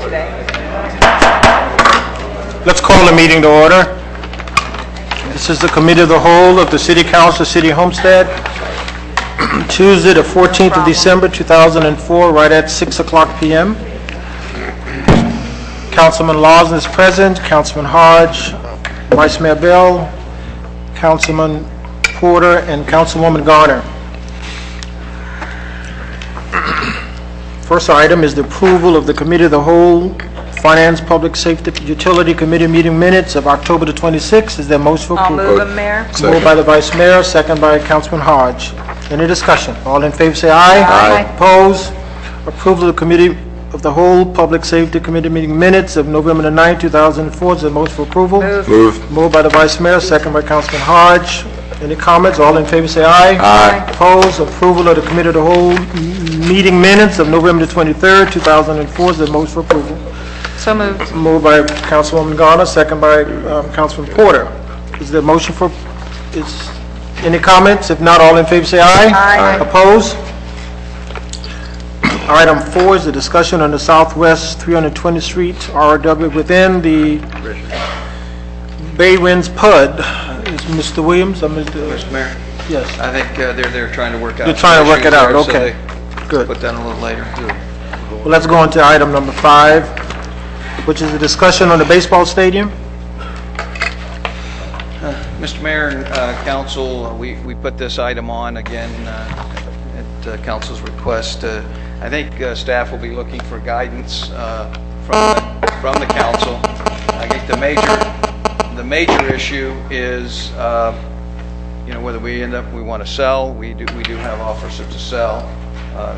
today. Let's call the meeting to order. This is the Committee of the Whole of the City Council, City Homestead, Tuesday, the 14th of December, 2004, right at 6 o'clock p.m. Councilman Lawson is present, Councilman Hodge, Vice Mayor Bell, Councilman Porter, and Councilwoman Garner. First item is the approval of the Committee of the Whole, Finance, Public Safety, Utility Committee meeting minutes of October the 26th. Is there a motion for approval? I'll move them, Mayor. Moved by the Vice Mayor, second by Councilman Hodge. Any discussion? All in favor say aye. Aye. Opposed? Approval of the Committee of the Whole, Public Safety Committee meeting minutes of November the 9th, 2004. Is there a motion for approval? Move. Moved by the Vice Mayor, second by Councilman Hodge. Any comments? All in favor say aye. Aye. Opposed? Approval of the Committee of the Whole meeting minutes of November the 23rd, 2004. Is there a motion for approval? So moved. Moved by Councilwoman Garner, second by Councilman Porter. Is there a motion for, any comments? If not, all in favor say aye. Aye. Opposed? Item 4 is the discussion on the Southwest 320th Street RW within the Bay Winds PUD. Is Mr. Williams or Mr. Mayor, Yes. I think they're trying to work out. They're trying to work it out, issues there, okay. so Good. Put that a little later. Well, let's go on to item number 5, which is the discussion on the baseball stadium. Mr. Mayor and Council, we put this item on again at Council's request. I think staff will be looking for guidance from the Council. I think the major issue is whether we want to sell. We do have offers to sell.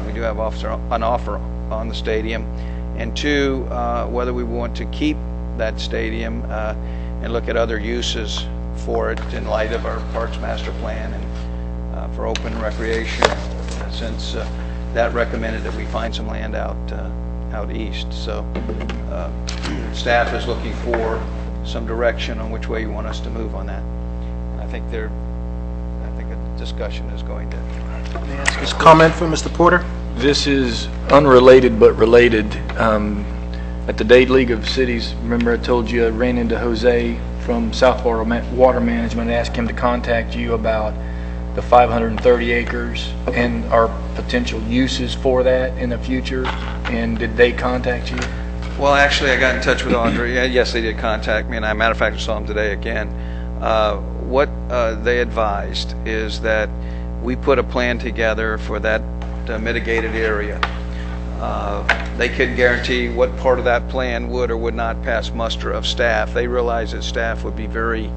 We do have an offer on the stadium, and 2, whether we want to keep that stadium and look at other uses for it in light of our Parks Master Plan and for open recreation, since that recommended that we find some land out east. So staff is looking for some direction on which way you want us to move on that. And I think a discussion is going to. This comment from Mr. Porter. This is unrelated but related. At the Dade League of Cities, remember I told you I ran into Jose from South Florida Water Management and asked him to contact you about the 530 acres and our potential uses for that in the future. And did they contact you? Well, actually, I got in touch with Audrey. Yes, they did contact me, and matter of fact, I saw them today again. What they advised is that we put a plan together for that mitigated area. They couldn't guarantee what part of that plan would or would not pass muster of staff. They realized that staff would be very,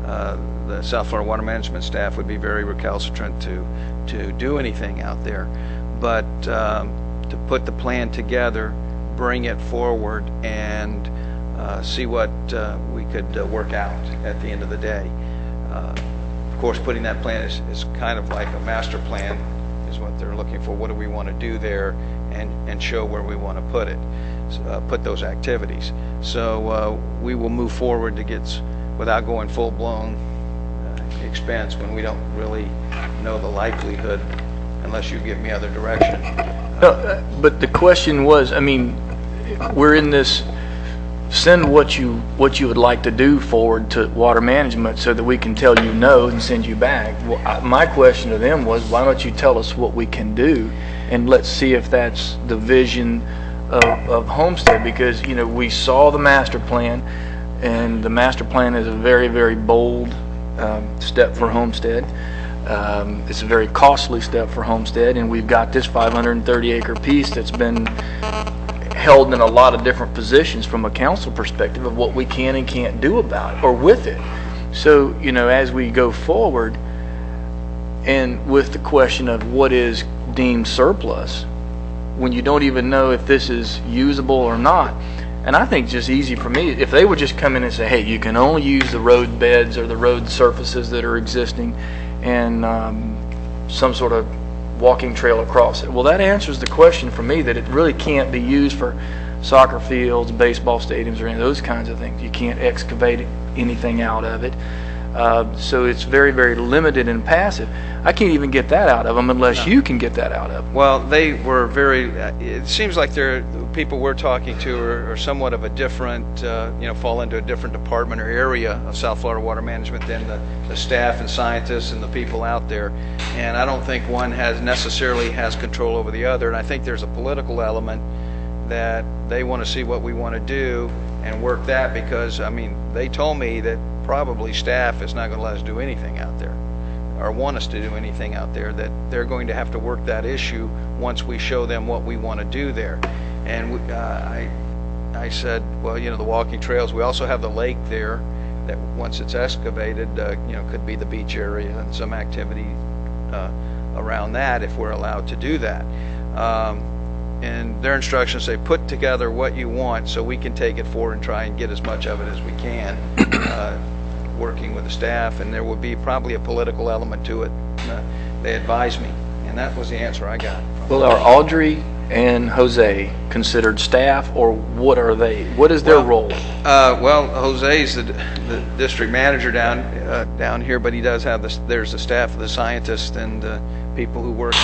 the South Florida Water Management staff would be very recalcitrant to do anything out there. But to put the plan together, bring it forward, and see what we could work out at the end of the day. Of course, putting that plan is kind of like a master plan is what they're looking for. What do we want to do there, and show where we want to put it, put those activities. So we will move forward to get, without going full-blown expense when we don't really know the likelihood, unless you give me other direction. No, but the question was, I mean, we're in this, send what you would like to do forward to water management so that we can tell you no and send you back. Well, my question to them was, why don't you tell us what we can do, and let's see if that's the vision of Homestead, because we saw the master plan, and the master plan is a very, very bold step for Homestead. It's a very costly step for Homestead, and we've got this 530 acre piece that's been held in a lot of different positions from a council perspective of what we can and can't do about it or with it. So as we go forward, and with the question of what is deemed surplus, when you don't even know if this is usable or not. And I think just easy for me, if they would just come in and say, hey, you can only use the road beds or the road surfaces that are existing, and some sort of walking trail across it. Well, that answers the question for me that it really can't be used for soccer fields, baseball stadiums, or any of those kinds of things. You can't excavate anything out of it. So it's very, very limited and passive. I can't even get that out of them unless you can get that out of them. Well, they were very, it seems like they're people we're talking to are somewhat of a different, fall into a different department or area of South Florida Water Management than the staff and scientists and the people out there. And I don't think one necessarily has control over the other. And I think there's a political element that they want to see what we want to do and work that, because, I mean, they told me that probably staff is not going to let us do anything out there or want us to do anything out there, that they're going to have to work that issue once we show them what we want to do there. And I said, well, the walking trails, we also have the lake there that once it's excavated, could be the beach area and some activity around that if we're allowed to do that. And their instructions say, put together what you want so we can take it forward and try and get as much of it as we can, working with the staff. And there will be probably a political element to it. They advised me, and that was the answer I got. Well, are Audrey and Jose considered staff, or what are they? What is their role? Well, Jose's the district manager down here, but he does have there's the staff of the scientists and people who work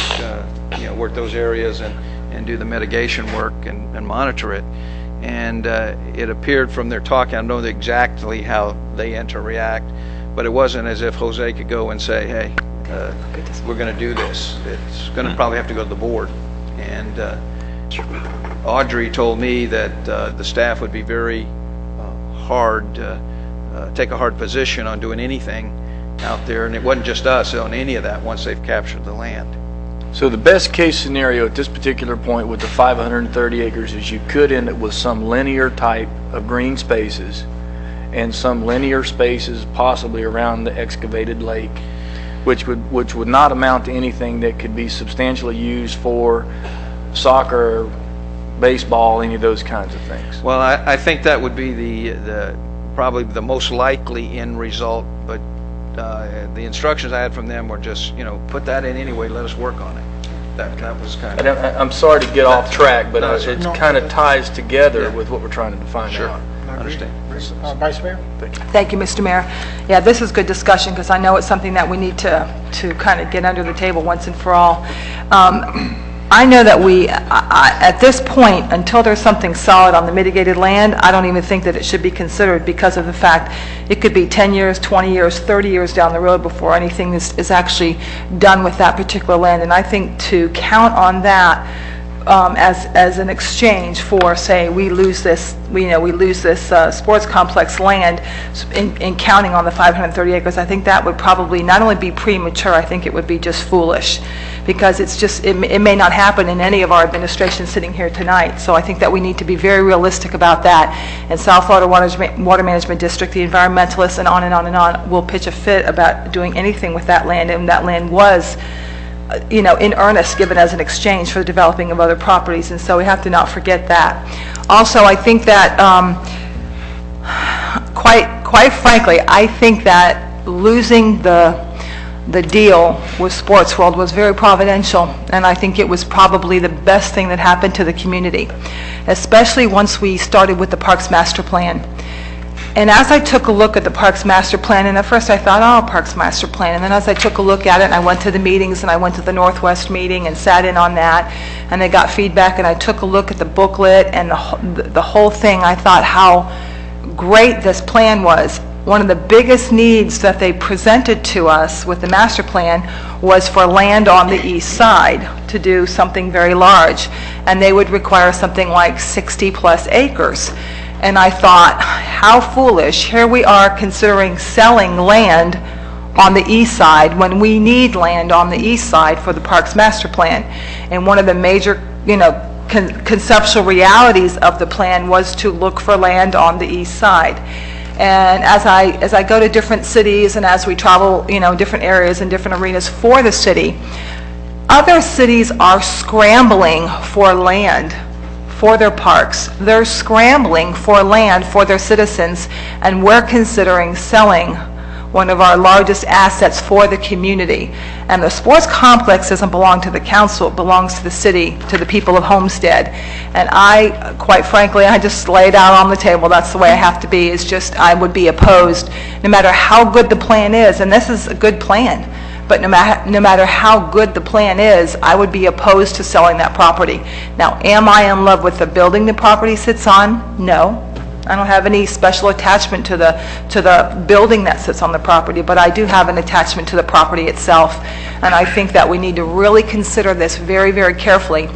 work those areas and do the mitigation work and monitor it. And it appeared from their talk, I don't know exactly how they interact, but it wasn't as if Jose could go and say, hey, we're going to do this. It's going to probably have to go to the board. And Audrey told me that the staff would be very take a hard position on doing anything out there, and it wasn't just us on any of that once they've captured the land. So the best case scenario at this particular point with the 530 acres is you could end up with some linear type of green spaces and some linear spaces possibly around the excavated lake, which would not amount to anything that could be substantially used for soccer, baseball, any of those kinds of things. Well, I think that would be probably the most likely end result, but the instructions I had from them were just, put that in anyway, let us work on it. That was kind of... I'm sorry to get off track, but it kind of ties together with what we're trying to define out. I understand. Vice Mayor? Thank you, Mr. Mayor. Yeah, this is good discussion, because I know it's something that we need to kind of get under the table once and for all. I know that at this point, until there's something solid on the mitigated land, I don't even think that it should be considered, because of the fact it could be 10 years, 20 years, 30 years down the road before anything is actually done with that particular land. And I think to count on that as an exchange for, say, we lose this sports complex land in counting on the 530 acres, I think that would probably not only be premature, I think it would be just foolish, because it may not happen in any of our administrations sitting here tonight. So I think that we need to be very realistic about that. And South Florida Water Management District, the environmentalists, and on and on and on, will pitch a fit about doing anything with that land, and that land was in earnest given as an exchange for the developing of other properties, and so we have to not forget that. Also, I think that, quite frankly, I think that losing the deal with Sports World was very providential, and I think it was probably the best thing that happened to the community, especially once we started with the Parks Master Plan. And as I took a look at the Parks Master Plan, and at first I thought, oh, Parks Master Plan, and then as I took a look at it, and I went to the meetings, and I went to the Northwest meeting and sat in on that, and I got feedback, and I took a look at the booklet and the whole thing, I thought how great this plan was. One of the biggest needs that they presented to us with the master plan was for land on the east side to do something very large, and they would require something like 60 plus acres. And I thought, how foolish. Here we are considering selling land on the east side when we need land on the east side for the Parks Master Plan. And one of the major, conceptual realities of the plan was to look for land on the east side. And as I go to different cities and as we travel, different areas and different arenas for the city, other cities are scrambling for land for their parks. They're scrambling for land for their citizens, and we're considering selling one of our largest assets for the community. And the sports complex doesn't belong to the council, it belongs to the city, to the people of Homestead. And I, quite frankly, I just lay it out on the table. That's the way I have to be, is just I would be opposed no matter how good the plan is, and this is a good plan. but no matter how good the plan is, I would be opposed to selling that property. Now, am I in love with the building the property sits on? No. I don't have any special attachment to the building that sits on the property, but I do have an attachment to the property itself. And I think that we need to really consider this very, very carefully.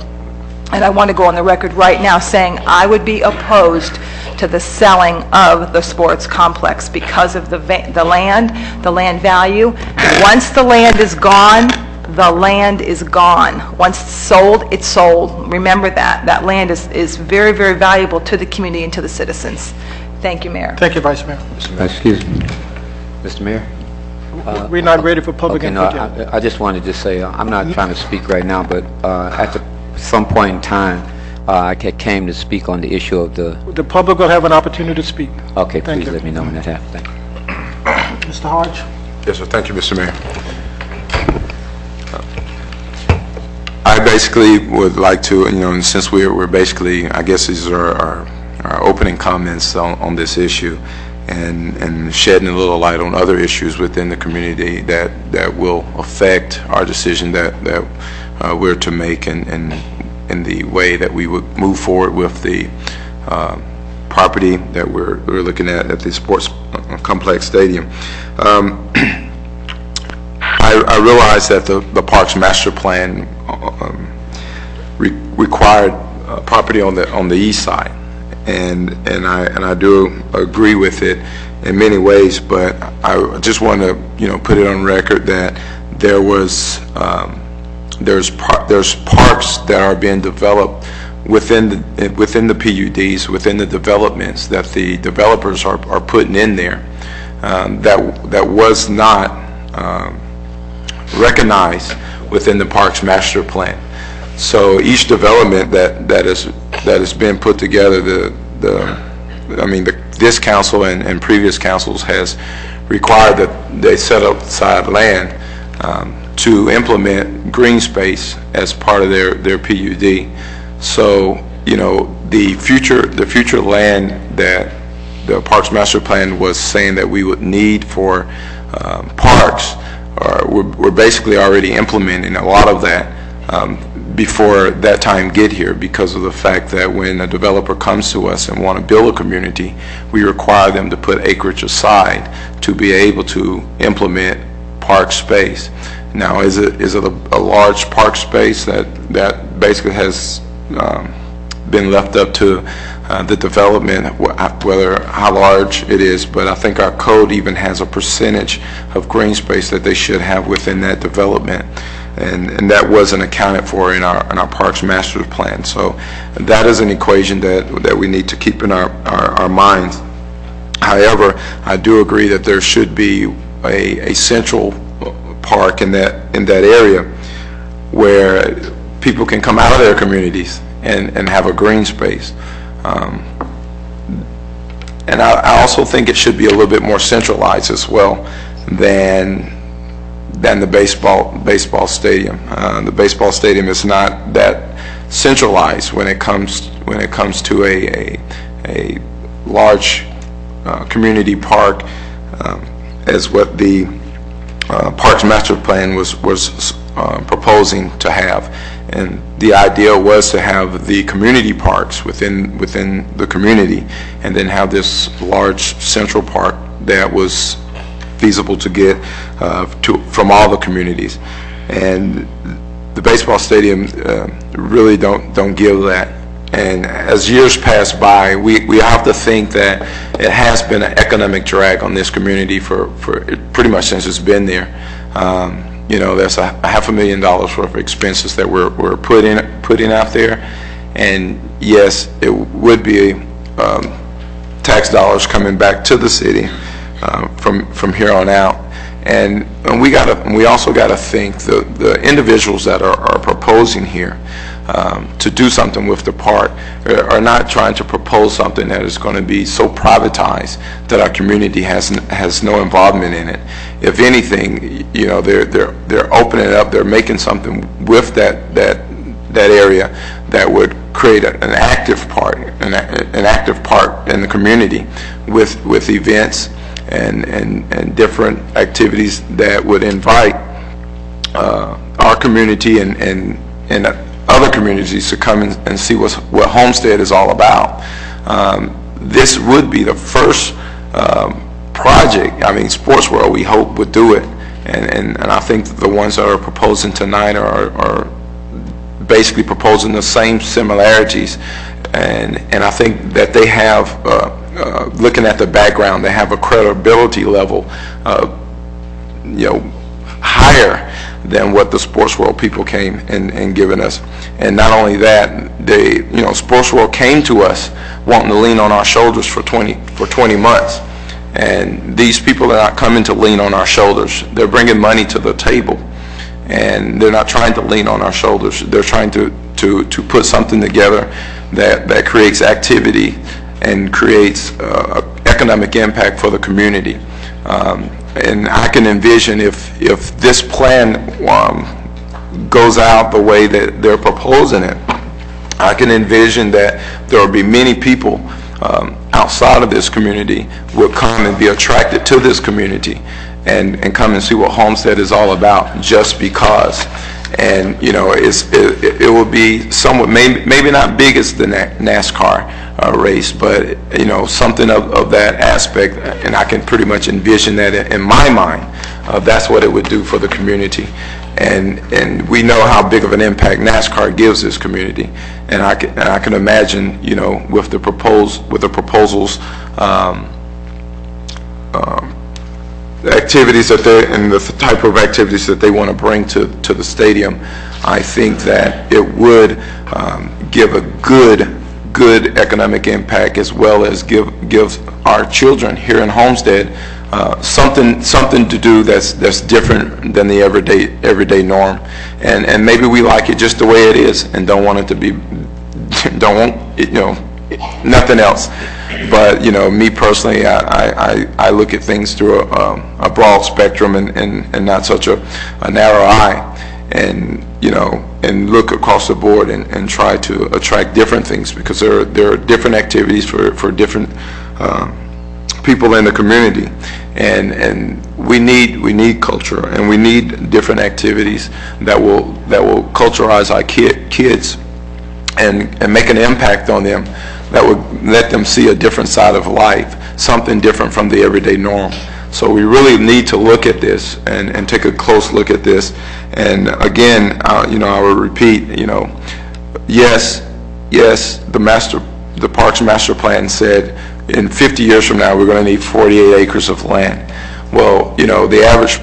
And I want to go on the record right now saying I would be opposed to the selling of the sports complex because of the land value. Once the land is gone, the land is gone. Once it's sold, it's sold. Remember that. That land is very, very valuable to the community and to the citizens. Thank you, Mayor. Thank you, Vice Mayor. Excuse me, Mr. Mayor? We're not ready for public Okay, input no, yet. I just wanted to say, I'm not trying to speak right now, but at some point in time, I came to speak on the issue of the... The public will have an opportunity to speak. Okay, Thank please you. let me know when that happens. Thank you. Mr. Hodge? Yes, sir. Thank you, Mr. Mayor. I basically would like to, since we're basically, I guess these are our opening comments on this issue, and shedding a little light on other issues within the community that will affect our decision that we're to make in the way that we would move forward with the property that we're looking at the sports complex stadium. I realize that the Parks Master Plan required property on the east side, and I do agree with it in many ways. But I just want to put it on record that there's parks that are being developed within the PUDs, within the developments that the developers are putting in there that was not recognized within the Parks Master Plan. So each development that has been put together, this council and previous councils has required that they set aside land to implement green space as part of their PUD. So the future land that the Parks Master Plan was saying that we would need for parks, we're basically already implementing a lot of that before that time get here, because of the fact that when a developer comes to us and want to build a community, we require them to put acreage aside to be able to implement park space. Now, is it a large park space that basically has been left up to the development, whether how large it is? But I think our code even has a percentage of green space that they should have within that development, and that wasn't accounted for in our Parks Master Plan. So that is an equation that we need to keep in our minds. However, I do agree that there should be a central park in that area where people can come out of their communities and have a green space. And I also think it should be a little bit more centralized as well than the baseball stadium. The baseball stadium is not that centralized when it comes to a large community park, as what the Parks Master Plan was proposing to have. And the idea was to have the community parks within the community, and then have this large central park that was feasible to get from all the communities. And the baseball stadium really don't give that. And as years pass by, we have to think that it has been an economic drag on this community for pretty much since it's been there. There's a $500,000 worth of expenses that we're putting out there, and yes, it would be tax dollars coming back to the city from here on out. And we also got to think the individuals that are proposing here to do something with the park are not trying to propose something that is going to be so privatized that our community has no involvement in it. If anything, they're opening it up. They're making something with that area that would create an active park in the community with events and different activities that would invite our community and other communities to come and see what Homestead is all about. This would be the first project. I mean, Sports World, we hope, would do it, and I think the ones that are proposing tonight are basically proposing the same similarities, and I think that they have, looking at the background, they have a credibility level, higher than what the Sports World people came and given us. And not only that, they, Sports World came to us wanting to lean on our shoulders for 20 months. And these people are not coming to lean on our shoulders. They're bringing money to the table, and they're not trying to lean on our shoulders. They're trying to put something together that creates activity and creates economic impact for the community. And I can envision if this plan goes out the way that they're proposing it, I can envision that there will be many people outside of this community will come and be attracted to this community and come and see what Homestead is all about just because. And it will be somewhat, maybe not big as the NASCAR race, but something of that aspect, and I can pretty much envision that in my mind. That's what it would do for the community, and we know how big of an impact NASCAR gives this community, and I can imagine with the proposals. Activities that they and the type of activities that they want to bring to the stadium, I think that it would give a good economic impact, as well as give our children here in Homestead something to do that's different than the everyday norm, and maybe we like it just the way it is and don't want it to be nothing else. But me personally, I look at things through a broad spectrum and not such a narrow eye, and and look across the board and try to attract different things, because there are different activities for different people in the community, and we need culture, and we need different activities that will culturalize our kids and make an impact on them, that would let them see a different side of life, something different from the everyday norm. So we really need to look at this and take a close look at this. And again, I will repeat, yes, the Parks Master Plan said in 50 years from now we're going to need 48 acres of land. Well, the average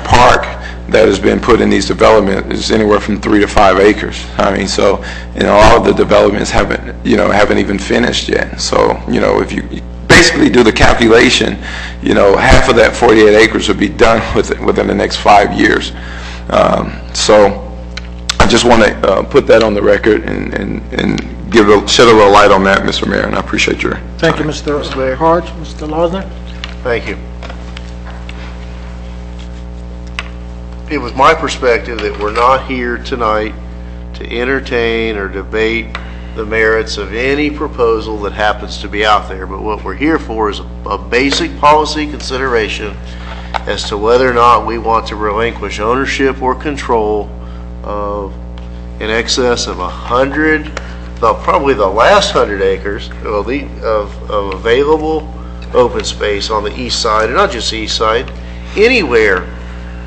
park that has been put in these developments is anywhere from 3 to 5 acres. I mean, so all of the developments haven't even finished yet. So if you basically do the calculation, half of that 48 acres would be done within the next 5 years. So I just want to put that on the record and shed a little light on that, Mr. Mayor, and I appreciate your time. Thank you, Mr. Hodge. Mr. Losner? Thank you. It was my perspective that we're not here tonight to entertain or debate the merits of any proposal that happens to be out there, but what we're here for is a basic policy consideration as to whether or not we want to relinquish ownership or control of in excess of 100, probably the last 100 acres of available open space on the east side, and not just the east side, anywhere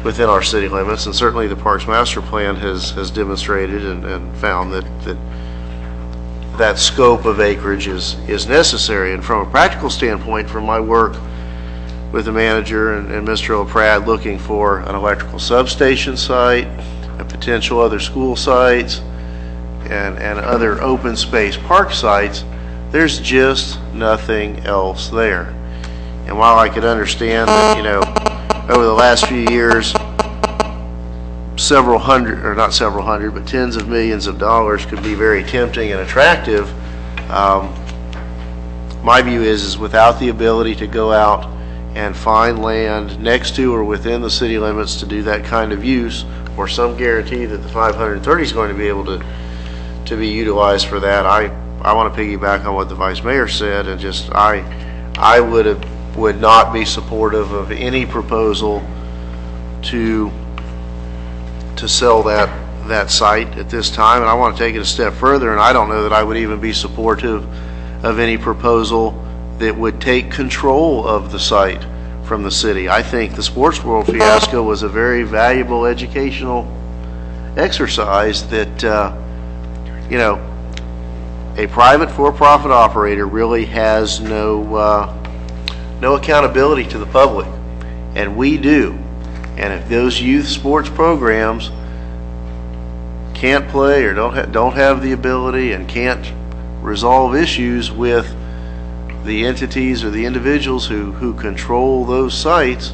within our city limits. And certainly the Parks Master Plan has demonstrated and found that scope of acreage is necessary. And from a practical standpoint, from my work with the manager and Mr. O'Pratt looking for an electrical substation site, a potential other school sites, and other open space park sites, there's just nothing else there. And while I could understand that, over the last few years, several hundred, or not several hundred, but tens of millions of dollars could be very tempting and attractive, my view is without the ability to go out and find land next to or within the city limits to do that kind of use, or some guarantee that the 530 is going to be able to be utilized for that, I want to piggyback on what the Vice Mayor said, and just I would not be supportive of any proposal to sell that site at this time, and I want to take it a step further, and I don't know that I would even be supportive of any proposal that would take control of the site from the city. I think the Sports World fiasco was a very valuable educational exercise that, you know, a private for-profit operator really has no accountability to the public, and we do. And if those youth sports programs can't play or don't have the ability and can't resolve issues with the entities or the individuals who control those sites,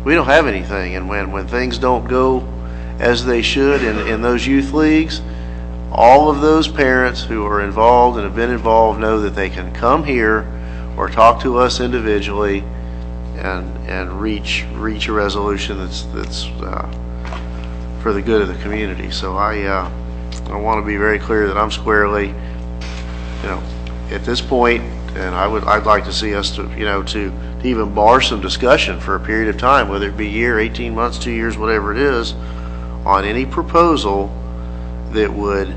we don't have anything. And when things don't go as they should in those youth leagues, all of those parents who are involved and have been involved know that they can come here or talk to us individually and reach a resolution that's for the good of the community. So I want to be very clear that I'm squarely, you know, at this point, and I'd like to see us to even bar some discussion for a period of time, whether it be a year, 18 months, 2 years, whatever it is, on any proposal that would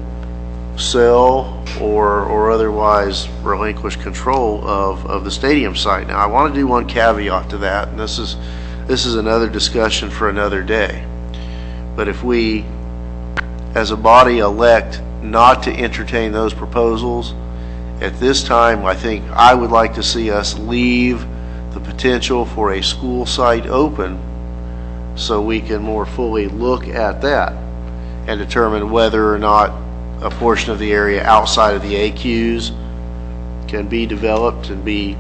sell or otherwise relinquish control of the stadium site. Now, I want to do one caveat to that, and this is another discussion for another day. But if we, as a body, elect not to entertain those proposals, at this time, I think I would like to see us leave the potential for a school site open so we can more fully look at that and determine whether or not a portion of the area outside of the AQs can be developed and be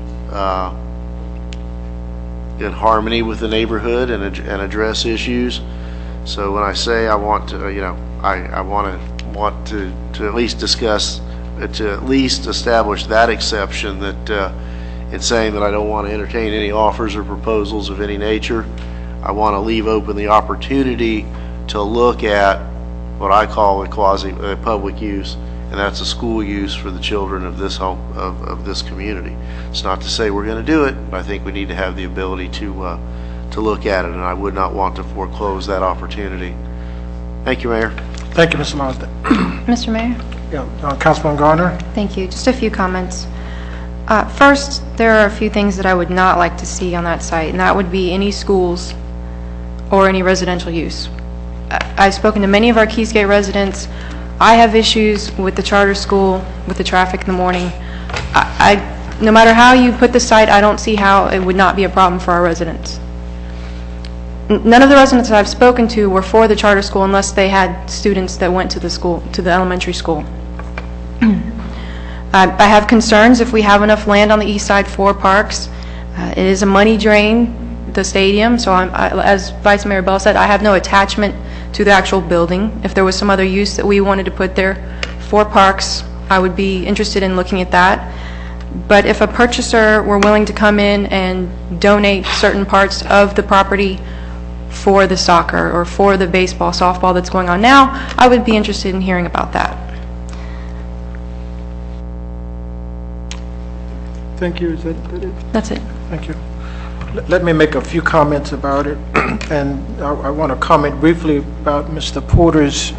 in harmony with the neighborhood and address issues. So when I say I want to, I want to at least discuss, to at least establish that exception, that in saying that I don't want to entertain any offers or proposals of any nature, I want to leave open the opportunity to look at what I call a quasi-public use, and that's a school use for the children of this home, of this community. It's not to say we're going to do it, but I think we need to have the ability to look at it, and I would not want to foreclose that opportunity. Thank you, Mayor. Thank you, Mr. Lonsdale. Mr. Mayor? Yeah, Councilman Garner. Thank you. Just a few comments. First, there are a few things that I would not like to see on that site, and that would be any schools or any residential use. I've spoken to many of our Keysgate residents. I have issues with the charter school, with the traffic in the morning. No matter how you put the site, I don't see how it would not be a problem for our residents. None of the residents that I've spoken to were for the charter school unless they had students that went to the school, to the elementary school. I have concerns if we have enough land on the east side for parks. It is a money drain, the stadium, so as Vice Mayor Bell said, I have no attachment to the actual building. If there was some other use that we wanted to put there for parks, I would be interested in looking at that. But if a purchaser were willing to come in and donate certain parts of the property for the soccer or for the baseball, softball that's going on now, I would be interested in hearing about that. Thank you. Is that it? That's it. Thank you. Let me make a few comments about it, and I want to comment briefly about Mr. Porter's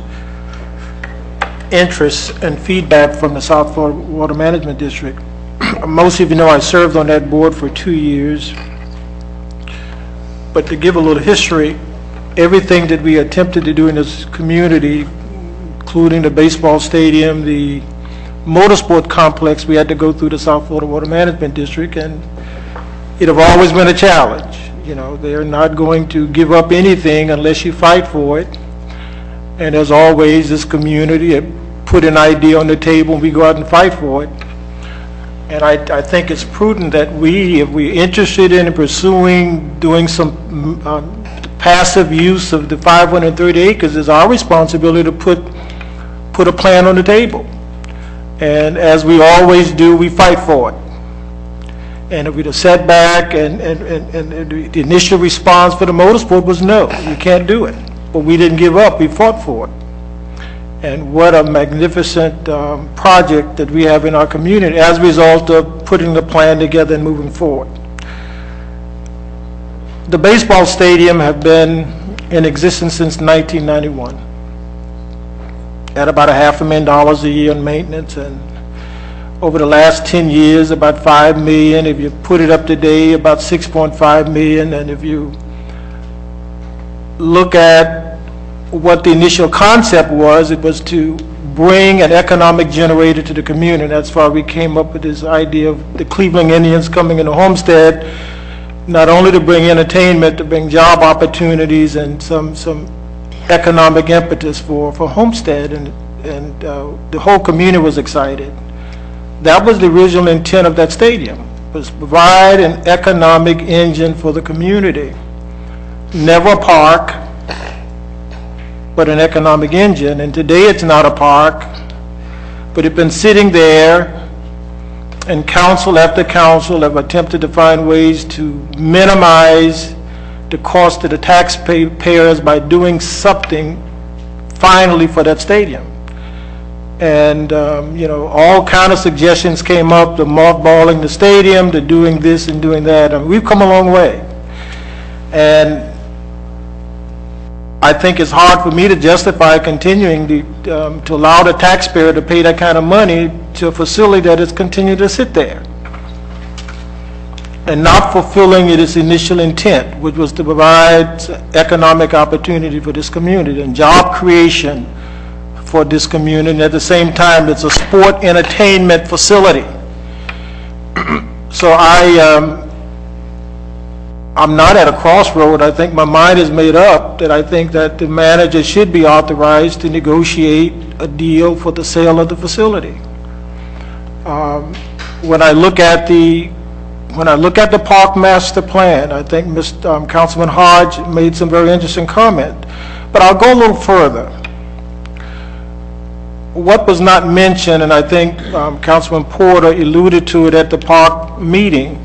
interest and feedback from the South Florida Water Management District. Most of you know I served on that board for 2 years, but to give a little history, everything that we attempted to do in this community, including the baseball stadium, the motorsport complex, we had to go through the South Florida Water Management District, and it have always been a challenge. You know, they're not going to give up anything unless you fight for it. And as always, this community put an idea on the table and we go out and fight for it. And I think it's prudent that we, if we're interested in pursuing doing some passive use of the 530 acres, it's our responsibility to put a plan on the table. And as we always do, we fight for it. And if we'd have sat back and the initial response for the motorsport was no, you can't do it. But we didn't give up, we fought for it. And what a magnificent project that we have in our community as a result of putting the plan together and moving forward. The baseball stadium have been in existence since 1991 at about $500,000 a year in maintenance, and over the last 10 years, about $5 million. If you put it up today, about $6.5 million. And if you look at what the initial concept was, it was to bring an economic generator to the community. That's why we came up with this idea of the Cleveland Indians coming into Homestead, not only to bring entertainment, to bring job opportunities and some economic impetus for Homestead, and the whole community was excited. That was the original intent of that stadium, was to provide an economic engine for the community. Never a park, but an economic engine. And today it's not a park, but it's been sitting there, and council after council have attempted to find ways to minimize the cost to the taxpayers by doing something finally for that stadium. And you know, all kind of suggestions came up, the mothballing the stadium, to doing this and doing that, and we've come a long way. And I think it's hard for me to justify continuing to allow the taxpayer to pay that kind of money to a facility that is continuing to sit there and not fulfilling its initial intent, which was to provide economic opportunity for this community and job creation for this community, and at the same time it's a sport entertainment facility. So I'm not at a crossroad. I think my mind is made up that I think that the manager should be authorized to negotiate a deal for the sale of the facility. When I look at the park master plan, I think Councilman Hodge made some very interesting comment, but I'll go a little further. What was not mentioned, and I think Councilman Porter alluded to it at the park meeting,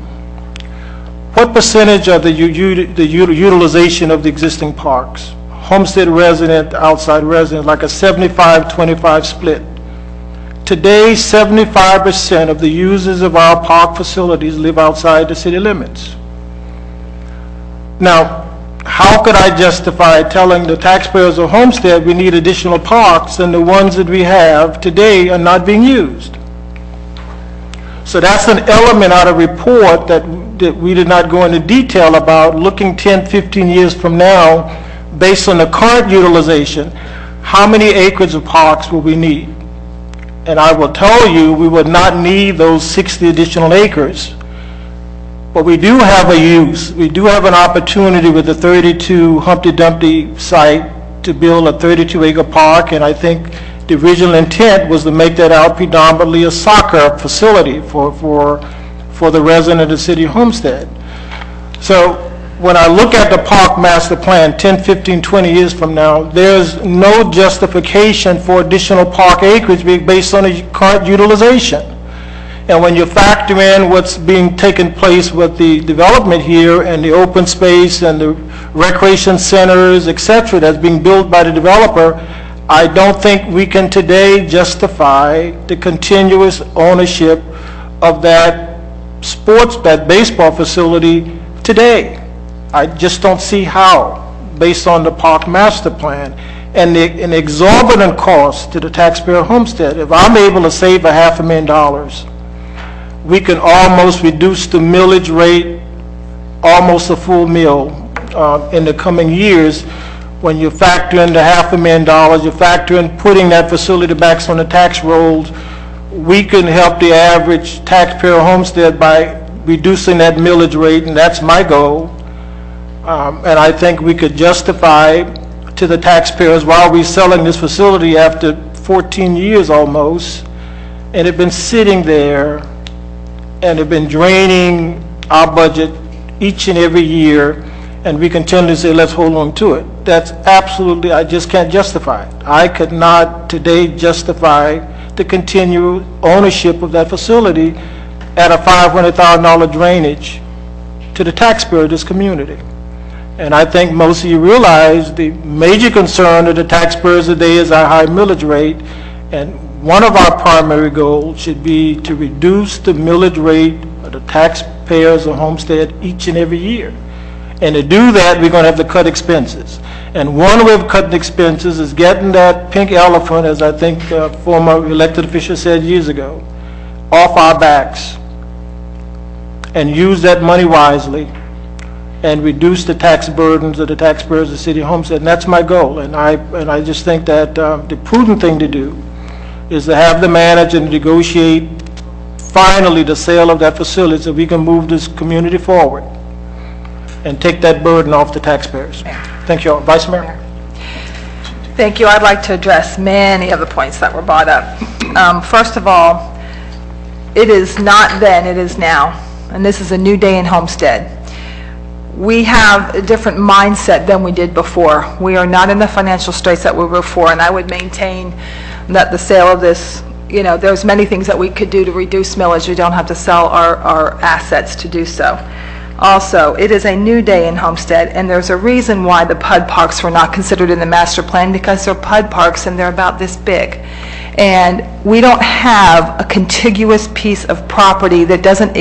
what percentage of the utilization of the existing parks? Homestead resident, outside resident, like a 75-25 split. Today, 75% of the users of our park facilities live outside the city limits. Now, how could I justify telling the taxpayers of Homestead we need additional parks and the ones that we have today are not being used? So that's an element out of report that we did not go into detail about, looking 10, 15 years from now, based on the current utilization, how many acres of parks will we need? And I will tell you, we would not need those 60 additional acres. But we do have a use. We do have an opportunity with the 32 Humpty Dumpty site to build a 32-acre park, and I think the original intent was to make that out predominantly a soccer facility for the resident of the city of Homestead. So when I look at the park master plan 10, 15, 20 years from now, there's no justification for additional park acreage based on the current utilization. And when you factor in what's being taken place with the development here and the open space and the recreation centers, etc., that's being built by the developer, I don't think we can today justify the continuous ownership of that baseball facility today. I just don't see how, based on the park master plan and an exorbitant cost to the taxpayer Homestead. If I'm able to save $500,000, we can almost reduce the millage rate almost a full mill in the coming years. When you factor in the $500,000, you factor in putting that facility back on the tax rolls, we can help the average taxpayer Homestead by reducing that millage rate, and that's my goal. And I think we could justify to the taxpayers, while we're selling this facility after 14 years almost, and it's been sitting there, and it's been draining our budget each and every year, and we continue to say, let's hold on to it. That's absolutely, I just can't justify it. I could not today justify the continued ownership of that facility at a $500,000 drainage to the taxpayer of this community. And I think most of you realize the major concern of the taxpayers today is our high millage rate, and one of our primary goals should be to reduce the millage rate of the taxpayers of Homestead each and every year. And to do that, we're going to have to cut expenses. And one way of cutting expenses is getting that pink elephant, as I think a former elected official said years ago, off our backs and use that money wisely and reduce the tax burdens of the taxpayers of the city of Homestead. And that's my goal. And I just think that the prudent thing to do is to have the manager negotiate finally the sale of that facility so we can move this community forward and take that burden off the taxpayers. Thank you all. Vice Mayor? Thank you. I'd like to address many of the points that were brought up. First of all, it is not then, it is now. And this is a new day in Homestead. We have a different mindset than we did before. We are not in the financial straits that we were before, and I would maintain that the sale of this, you know, there's many things that we could do to reduce millage. We don't have to sell our assets to do so. Also, it is a new day in Homestead, and there's a reason why the PUD parks were not considered in the master plan, because they're PUD parks and they're about this big. And we don't have a contiguous piece of property that doesn't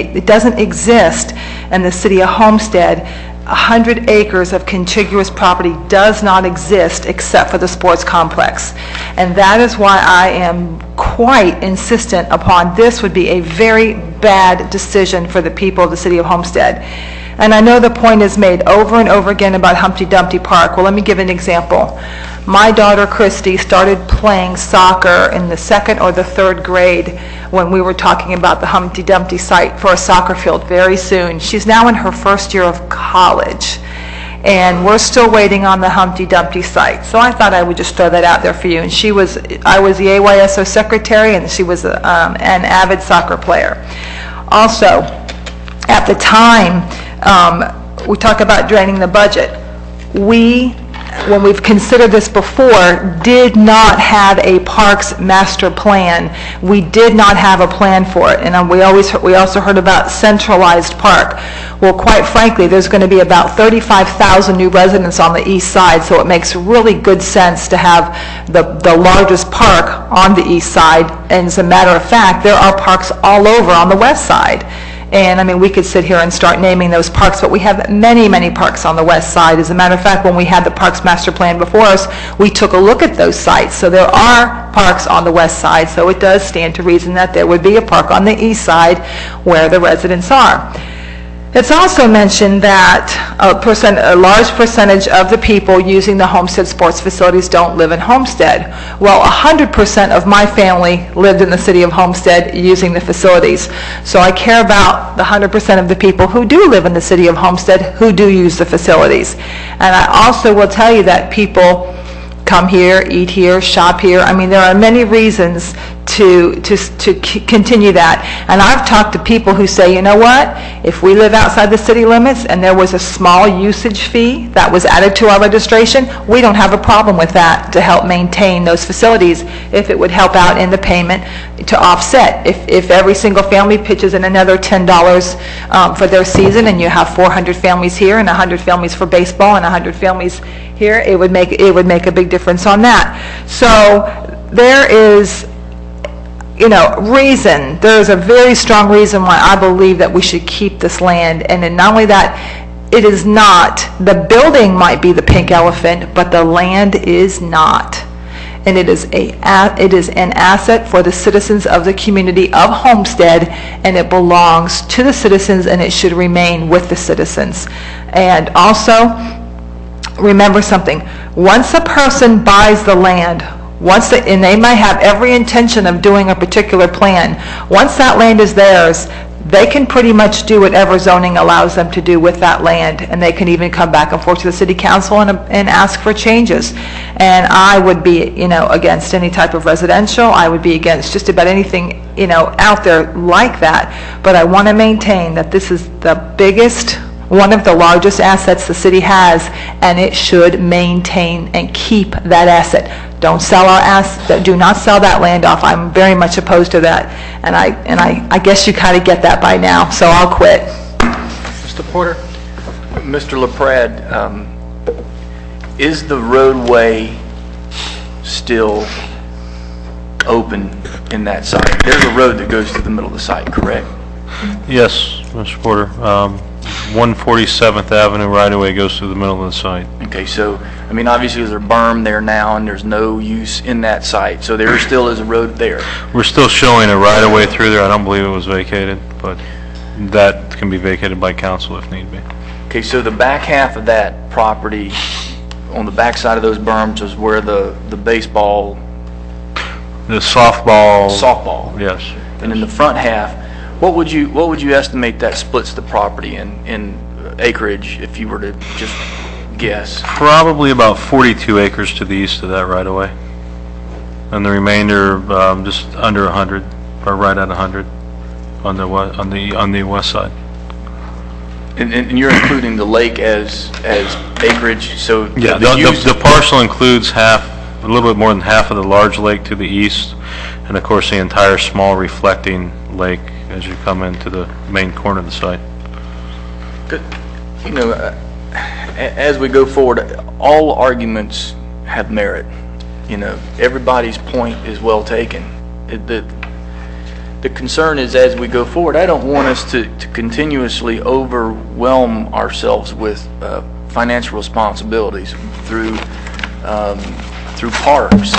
exist in the city of Homestead. 100 acres of contiguous property does not exist except for the sports complex. And that is why I am quite insistent upon this would be a very bad decision for the people of the city of Homestead. And I know the point is made over and over again about Humpty Dumpty Park. Well, let me give an example. My daughter Christy started playing soccer in the 2nd or the 3rd grade when we were talking about the Humpty Dumpty site for a soccer field very soon. She's now in her 1st year of college, and we're still waiting on the Humpty Dumpty site. So I thought I would just throw that out there for you. And I was the AYSO secretary, and she was an avid soccer player. Also, at the time, we talk about draining the budget. When we've considered this before, did not have a parks master plan. We did not have a plan for it. And we also heard about centralized park. Well, quite frankly, there's going to be about 35,000 new residents on the east side, so it makes really good sense to have the largest park on the east side. And as a matter of fact, there are parks all over on the west side. And I mean, we could sit here and start naming those parks, but we have many, many parks on the west side. As a matter of fact, when we had the Parks Master Plan before us, we took a look at those sites. So there are parks on the west side, so it does stand to reason that there would be a park on the east side where the residents are. It's also mentioned that a large percentage of the people using the Homestead sports facilities don't live in Homestead. Well, 100% of my family lived in the city of Homestead using the facilities. So I care about the 100% of the people who do live in the city of Homestead who do use the facilities. And I also will tell you that people come here, eat here, shop here. I mean, there are many reasons to continue that. And I've talked to people who say, you know what, if we live outside the city limits and there was a small usage fee that was added to our registration, we don't have a problem with that to help maintain those facilities if it would help out in the payment to offset. If every single family pitches in another $10 for their season, and you have 400 families here and 100 families for baseball and 100 families here, it would make a big difference on that. So there is, you know, reason. There is a very strong reason why I believe that we should keep this land. And then not only that, it is not. The building might be the pink elephant, but the land is not. And it is an asset for the citizens of the community of Homestead, and it belongs to the citizens, and it should remain with the citizens. And also, remember something. Once a person buys the land, and they might have every intention of doing a particular plan, once that land is theirs, they can pretty much do whatever zoning allows them to do with that land, and they can even come back and forth to the city council and ask for changes. And I would be, you know, against any type of residential. I would be against just about anything, you know, out there like that. But I want to maintain that this is the biggest, one of the largest assets the city has, and it should maintain and keep that asset. Don't sell our asset. Do not sell that land off. I'm very much opposed to that, and I guess you kind of get that by now. So I'll quit. Mr. Porter, Mr. LaPrade, is the roadway still open in that site? There's a road that goes to the middle of the site, correct? Yes, Mr. Porter. 147th Avenue right-of-way goes through the middle of the site. Okay, so, I mean, obviously there's a berm there now, and there's no use in that site, so there still is a road there. We're still showing a right-of-way through there. I don't believe it was vacated, but that can be vacated by council if need be. Okay, so the back half of that property, on the back side of those berms, is where the baseball, The softball. Yes. and in the front half, what would you estimate that splits the property in acreage, if you were to just guess? Probably about 42 acres to the east of that right-of-way. And the remainder, just under 100, or right at 100 on the west side. And you're including the lake as acreage, so Yeah, the parcel includes a little bit more than half of the large lake to the east, and of course the entire small reflecting lake as you come into the main corner of the site. Good. You know, as we go forward, all arguments have merit. You know, everybody's point is well taken. The concern is, as we go forward, I don't want us to continuously overwhelm ourselves with financial responsibilities through parks.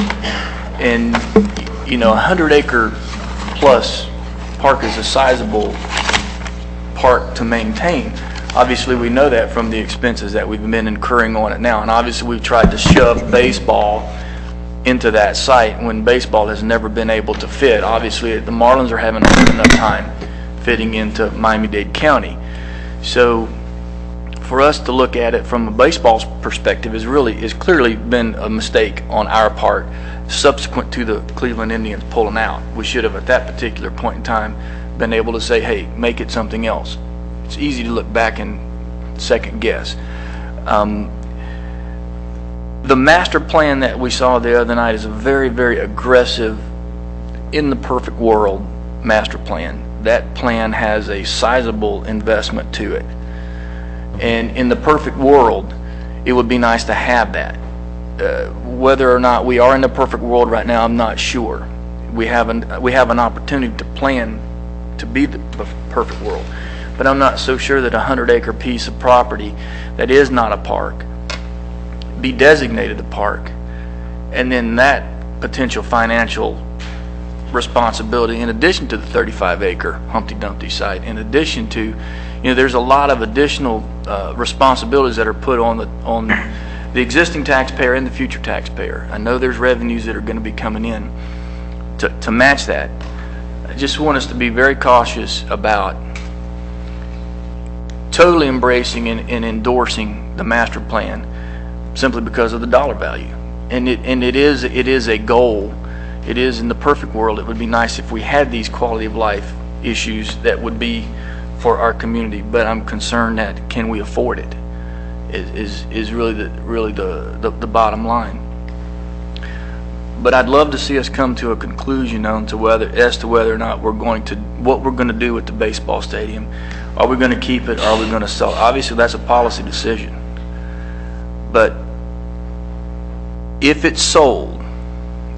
And, you know, 100-acre plus park is a sizable park to maintain. Obviously, we know that from the expenses that we've been incurring on it now. And obviously, we've tried to shove baseball into that site when baseball has never been able to fit. Obviously, the Marlins are having enough time fitting into Miami-Dade County. So for us to look at it from a baseball's perspective is clearly been a mistake on our part subsequent to the Cleveland Indians pulling out. We should have, at that particular point in time, been able to say, hey, make it something else. It's easy to look back and second guess. The master plan that we saw the other night is a very, very aggressive, in the perfect world, master plan. That plan has a sizable investment to it. And in the perfect world, it would be nice to have that. Whether or not we are in the perfect world right now, I'm not sure. We have an opportunity to plan to be the perfect world. But I'm not so sure that a 100-acre piece of property that is not a park be designated a park, and then that potential financial responsibility, in addition to the 35-acre Humpty Dumpty site, in addition to, you know, there's a lot of additional responsibilities that are put on the existing taxpayer and the future taxpayer. I know there's revenues that are going to be coming in to match that. I just want us to be very cautious about totally embracing and endorsing the master plan simply because of the dollar value. And it is a goal. It is, in the perfect world, it would be nice if we had these quality of life issues that would be for our community, but I'm concerned that can we afford it is really the bottom line. But I'd love to see us come to a conclusion as to whether or not what we're going to do with the baseball stadium. Are we going to keep it? Are we going to sell it? Obviously, that's a policy decision. But if it's sold,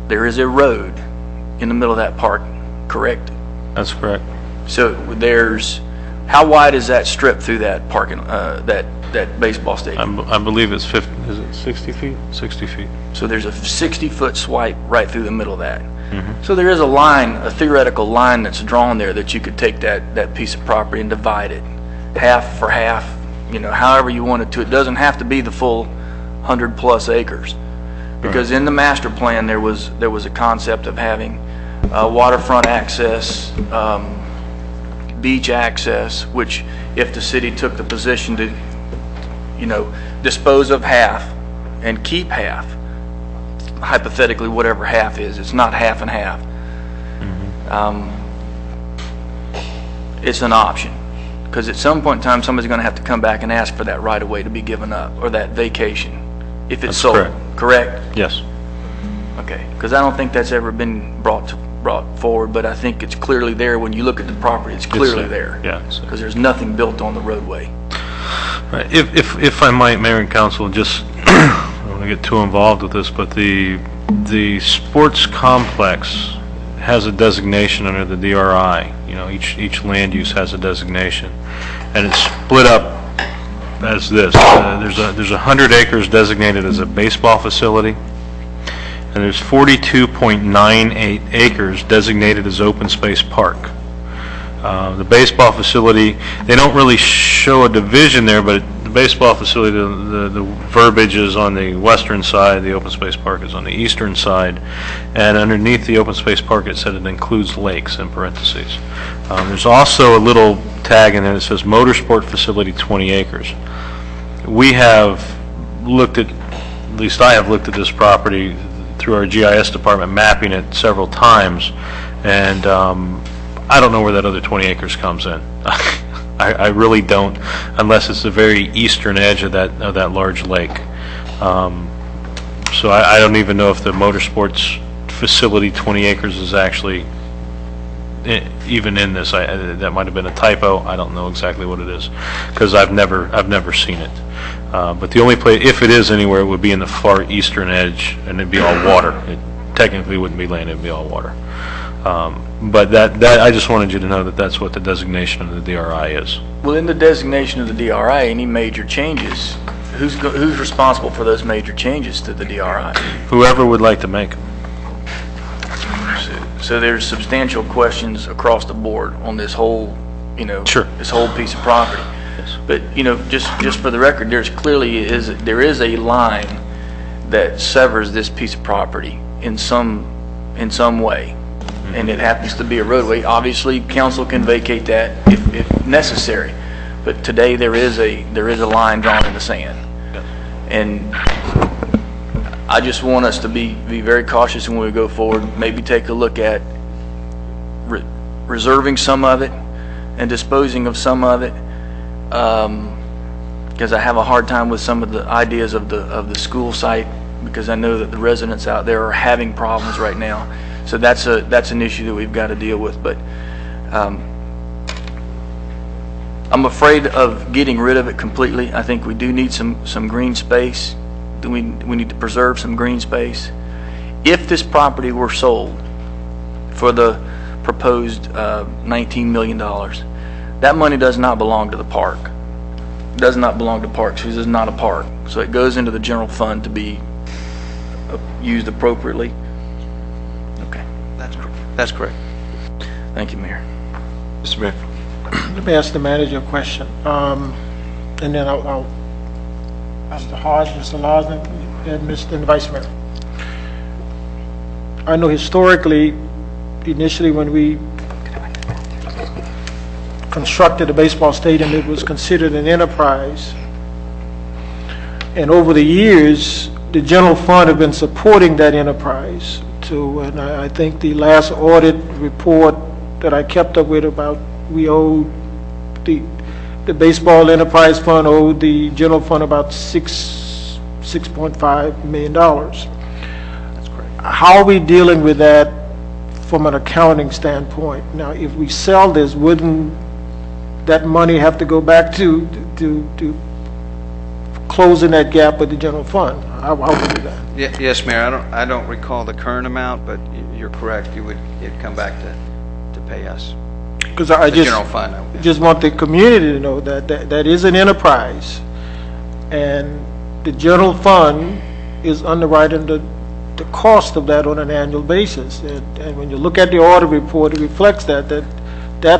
there is a road in the middle of that park, correct? That's correct. So how wide is that strip through that parking, that baseball stadium? I believe it's 50, is it 60 feet? 60 feet. So there's a 60-foot swipe right through the middle of that. Mm-hmm. So there is a theoretical line that's drawn there that you could take that piece of property and divide it, half for half, you know, however you want it to. It doesn't have to be the full 100+ acres. Because in the master plan there was a concept of having waterfront access, beach access, which if the city took the position to, you know, dispose of half and keep half, hypothetically whatever half is, it's not half and half. Mm-hmm. It's an option. Because at some point in time somebody's going to have to come back and ask for that right of way to be given up, or that vacation, if it's sold. Correct? Yes. Okay, because I don't think that's ever been brought forward, but I think it's clearly there. When you look at the property, it's clearly there. Yeah. Because there's nothing built on the roadway. Right. If I might, Mayor and Council, just I don't want to get too involved with this, but the sports complex has a designation under the DRI. You know, each land use has a designation, and it's split up as this. There's 100 acres designated as a baseball facility, and there's 42.98 acres designated as open space park. The baseball facility, they don't really show a division there, but the baseball facility, the verbiage is on the western side, the open space park is on the eastern side, and underneath the open space park it said it includes lakes in parentheses. There's also a little tag in there that says motorsport facility 20 acres. We have looked at least I have looked at this property through our GIS department, mapping it several times, and I don't know where that other 20 acres comes in. I really don't, unless it's the very eastern edge of that large lake. So I don't even know if the motorsports facility 20 acres is actually even in this. That might have been a typo. I don't know exactly what it is because I've never seen it. But the only place, if it is anywhere, it would be in the far eastern edge, and it'd be all water. It technically wouldn't be land; it'd be all water. But that I just wanted you to know that that's what the designation of the DRI is. Well, in the designation of the DRI, any major changes, who's responsible for those major changes to the DRI? Whoever would like to make them. So there's substantial questions across the board on this whole, Sure. this whole piece of property. Yes. But just for the record, there is a line that severs this piece of property in some way. And it happens to be a roadway. Obviously, council can vacate that if necessary, but today there is a line drawn in the sand, and I just want us to be very cautious when we go forward. Maybe take a look at reserving some of it and disposing of some of it, because I have a hard time with some of the ideas of the school site, because I know that the residents out there are having problems right now. So that's an issue that we've got to deal with, but I'm afraid of getting rid of it completely. I think we do need some green space. We need to preserve some green space. If this property were sold for the proposed $19 million, that money does not belong to the park. It does not belong to parks. This is not a park. So it goes into the general fund to be used appropriately. That's correct. Thank you, Mayor. Mr. Mayor. Let me ask the manager a question, and then I'll Mr. Hodge, Mr. Lawson, and Mr. Vice Mayor. I know historically, initially when we constructed the baseball stadium, it was considered an enterprise. And over the years, the general fund have been supporting that enterprise. And I think the last audit report that I kept up with about, we owed the baseball enterprise fund owed the general fund about $6.5 million. That's correct. How are we dealing with that from an accounting standpoint? Now, if we sell this, wouldn't that money have to go back to closing that gap with the general fund? How would we do that? Yes, Mayor. I don't recall the current amount, but you're correct. It'd come back to pay us. Because I general fund. just want the community to know that is an enterprise, and the general fund is underwriting the cost of that on an annual basis. And when you look at the audit report, it reflects that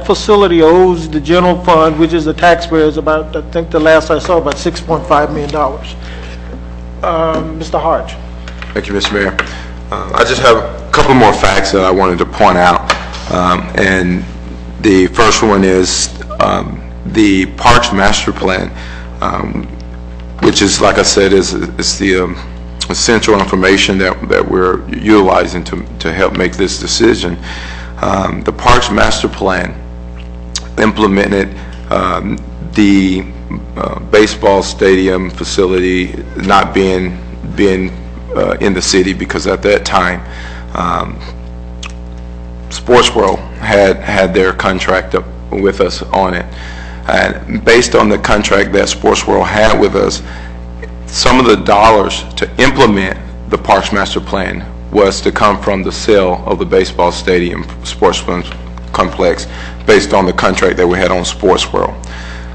facility owes the general fund, which is the taxpayers, about, I think the last I saw, about $6.5 million. Mr. Hodge. Thank you, Mr. Mayor. I just have a couple more facts that I wanted to point out. And the first one is the Parks Master Plan, which is, like I said, is the essential information that we're utilizing to help make this decision. The Parks Master Plan implemented the baseball stadium facility not being in the city, because at that time Sports World had their contract up with us on it, and based on the contract that Sports World had with us, some of the dollars to implement the Parks Master Plan was to come from the sale of the baseball stadium sports complex based on the contract that we had on Sports World.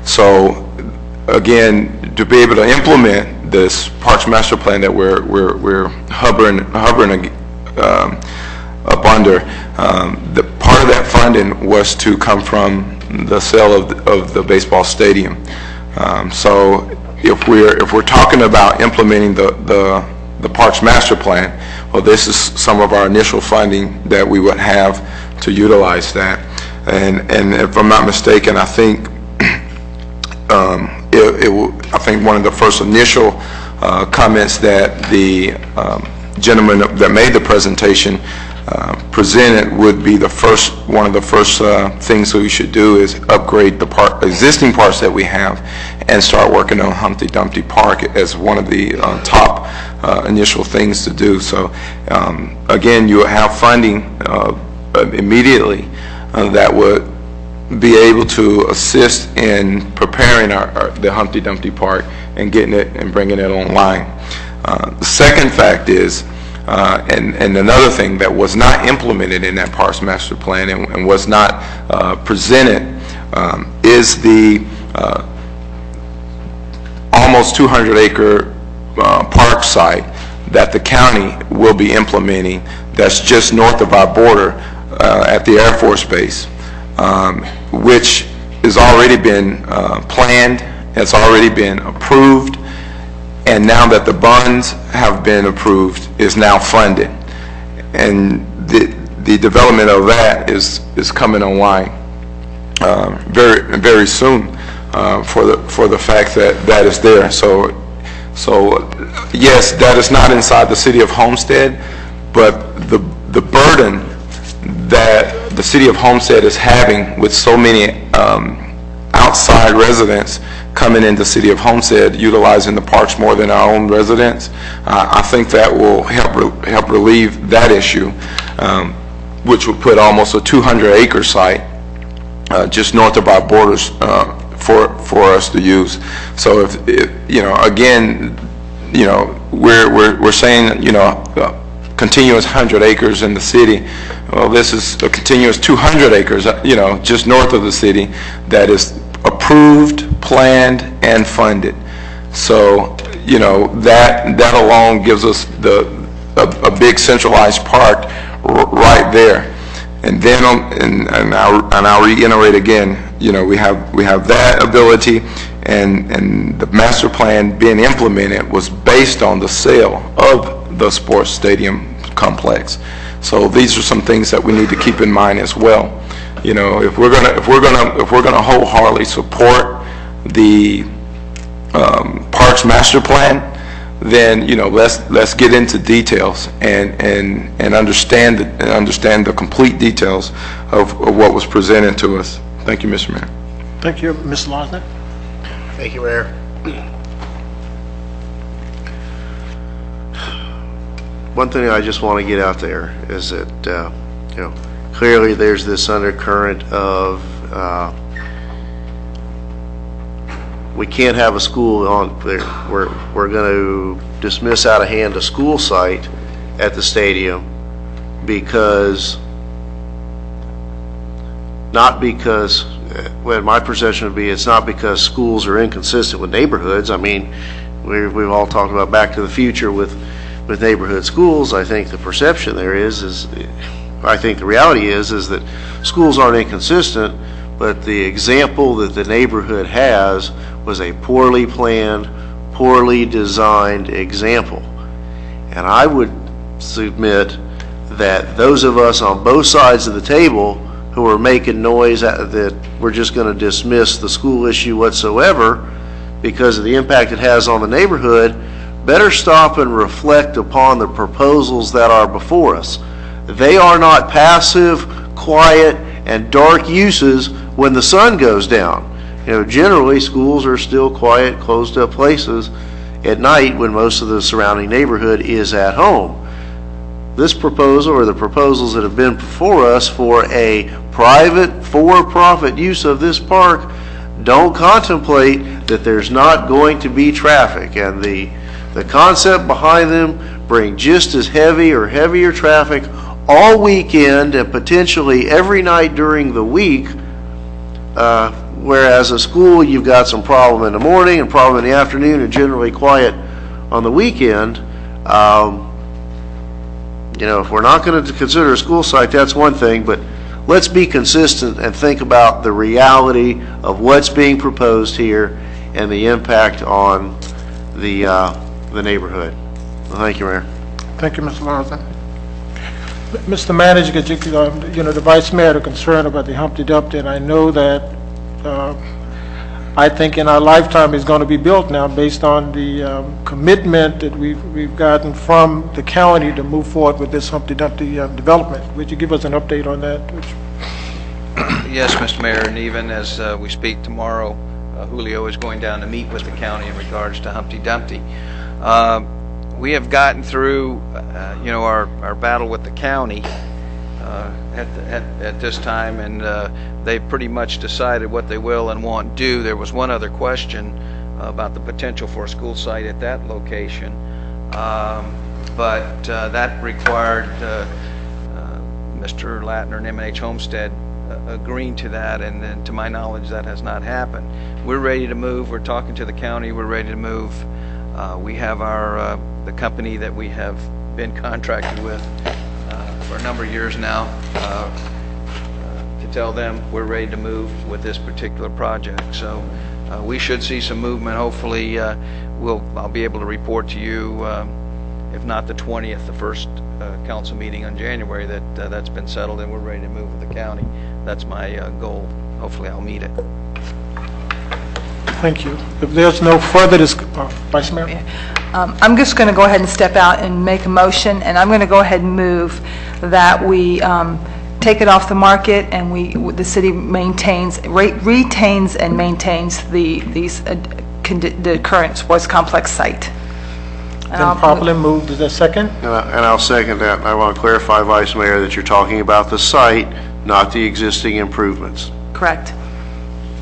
So again, to be able to implement this Parks Master Plan that we're hovering up under, the part of that funding was to come from the sale of the baseball stadium. So if we're talking about implementing the Parks Master Plan, well, this is some of our initial funding that we would have to utilize that. And if I'm not mistaken, I think I think one of the first initial comments that the gentleman that made the presentation presented would be one of the first things that we should do is upgrade the existing parks that we have and start working on Humpty Dumpty Park as one of the top initial things to do. So again, you will have funding immediately that would be able to assist in preparing the Humpty Dumpty Park and getting it and bringing it online. The second fact is, and another thing that was not implemented in that Parks Master Plan and was not presented is the almost 200-acre park site that the county will be implementing that's just north of our border at the Air Force Base, which has already been planned, has already been approved, and now that the bonds have been approved, is now funded. And the development of that is coming online very, very soon for the fact that is there. So yes, that is not inside the city of Homestead, but the burden that the city of Homestead is having with so many outside residents coming into the city of Homestead, utilizing the parks more than our own residents, I think that will help relieve that issue, which will put almost a 200-acre site just north of our borders for us to use. So if you know, again, you know, we're saying, you know, continuous 100 acres in the city. Well, this is a continuous 200 acres, you know, just north of the city that is approved, planned, and funded. So, you know, that alone gives us a big centralized park right there. And then, and I'll reiterate again, you know, we have that ability, and the master plan being implemented was based on the sale of the sports stadium complex. So these are some things that we need to keep in mind as well. You know, if we're gonna wholeheartedly support the Parks Master Plan, then, you know, let's get into details and understand the complete details of what was presented to us. Thank you, Mr. Mayor. Thank you, Ms. Losner. Thank you, Mayor. One thing I just want to get out there is that, you know, clearly there's this undercurrent of we can't have a school on there. We're going to dismiss out of hand a school site at the stadium because, not because, well, my perception would be it's not because schools are inconsistent with neighborhoods. I mean, we've all talked about Back to the Future with neighborhood schools. I think the perception there is I think the reality is that schools aren't inconsistent, but the example that the neighborhood has was a poorly planned, poorly designed example. And I would submit that those of us on both sides of the table who are making noise that we're just going to dismiss the school issue whatsoever because of the impact it has on the neighborhood, better stop and reflect upon the proposals that are before us. They are not passive, quiet, and dark uses when the sun goes down. You know, generally schools are still quiet, closed up places at night when most of the surrounding neighborhood is at home. This proposal, or the proposals that have been before us for a private, for-profit use of this park, don't contemplate that there's not going to be traffic, and the concept behind them bring just as heavy or heavier traffic all weekend and potentially every night during the week whereas a school, you've got some problem in the morning and problem in the afternoon and generally quiet on the weekend. You know, if we're not going to consider a school site, that's one thing, but let's be consistent and think about the reality of what's being proposed here and the impact on the neighborhood. Well, thank you, Mayor. Thank you, Mr. Larson. Mr. Manager, you know, the Vice Mayor had a concern about the Humpty Dumpty, and I know that I think in our lifetime it's going to be built now based on the commitment that we've gotten from the county to move forward with this Humpty Dumpty development. Would you give us an update on that? Yes, Mr. Mayor, and even as we speak tomorrow, Julio is going down to meet with the county in regards to Humpty Dumpty. We have gotten through, you know, our battle with the county at this time, and they pretty much decided what they will and won't do. There was one other question about the potential for a school site at that location, but that required Mr. Latner and M&H Homestead agreeing to that, and then to my knowledge that has not happened. We're ready to move. We're talking to the county. We're ready to move. We have our the company that we have been contracted with for a number of years now to tell them we're ready to move with this particular project. So we should see some movement. Hopefully I'll be able to report to you, if not the 20th, the first council meeting on January, that that's been settled and we're ready to move with the county. That's my goal. Hopefully I'll meet it. Thank you. If there's no further Vice Mayor? I'm just going to go ahead and step out and make a motion, and I'm going to go ahead and move that we take it off the market and the city retains and maintains the current sports complex site. Then properly moved. Is there a second? And I'll second that. And I want to clarify, Vice Mayor, that you're talking about the site, not the existing improvements. Correct.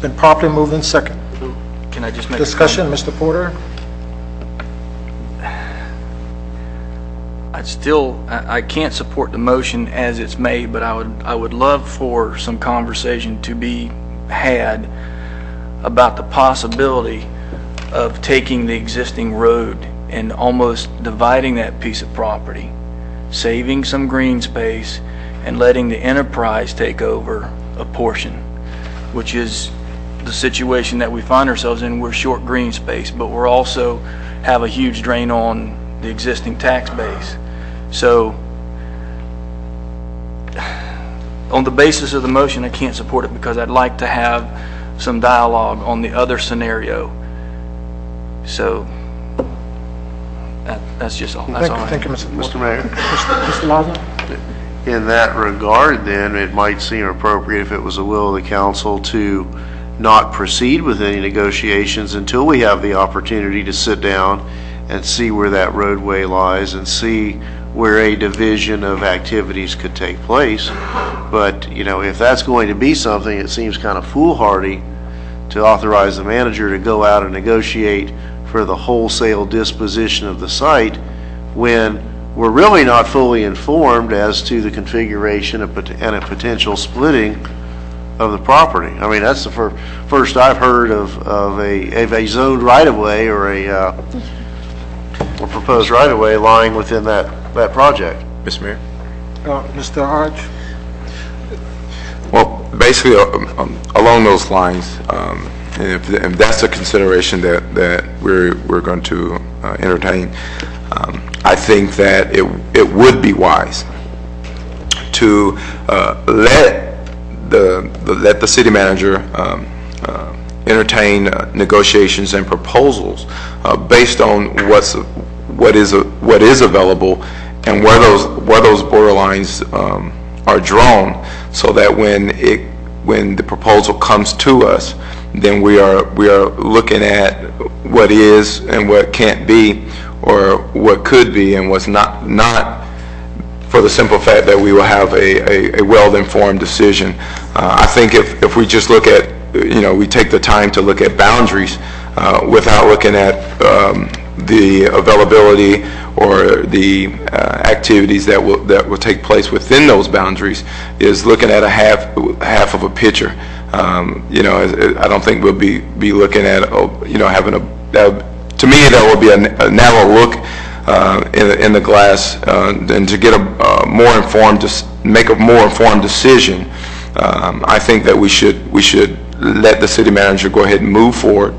Been properly moved and second. Can I just make discussion, Mr. Porter? I can't support the motion as it's made, but I would love for some conversation to be had about the possibility of taking the existing road and almost dividing that piece of property, saving some green space, and letting the enterprise take over a portion, which is the situation that we find ourselves in. We're short green space, but we're also have a huge drain on the existing tax base. So on the basis of the motion, I can't support it because I'd like to have some dialogue on the other scenario. So that's just all. That's all. Thank you, Mr. Mayor. Mr. Laza? In that regard, then, it might seem appropriate, if it was the will of the council, to not proceed with any negotiations until we have the opportunity to sit down and see where that roadway lies and see where a division of activities could take place. But, you know, if that's going to be something, it seems kind of foolhardy to authorize the manager to go out and negotiate for the wholesale disposition of the site when we're really not fully informed as to the configuration and a potential splitting of the property. I mean, that's the first I've heard of a zoned right-of-way or a proposed right-of-way lying within that project. Mr. Mayor? Mr. Hodge? Well, basically, along those lines, if that's a consideration that we're going to entertain, I think that it would be wise to let the city manager entertain negotiations and proposals based on what is available and where those borderlines are drawn, so that when the proposal comes to us, then we are looking at what is and what can't be, or what could be and what's not, for the simple fact that we will have a well-informed decision. I think if we just look at, we take the time to look at boundaries without looking at the availability or the activities that will take place within those boundaries, is looking at a half of a picture. You know, I don't think we'll be looking at, you know, having to me, that would be a narrow look in the glass, and to get a more informed, make a more informed decision. I think that we should let the city manager go ahead and move forward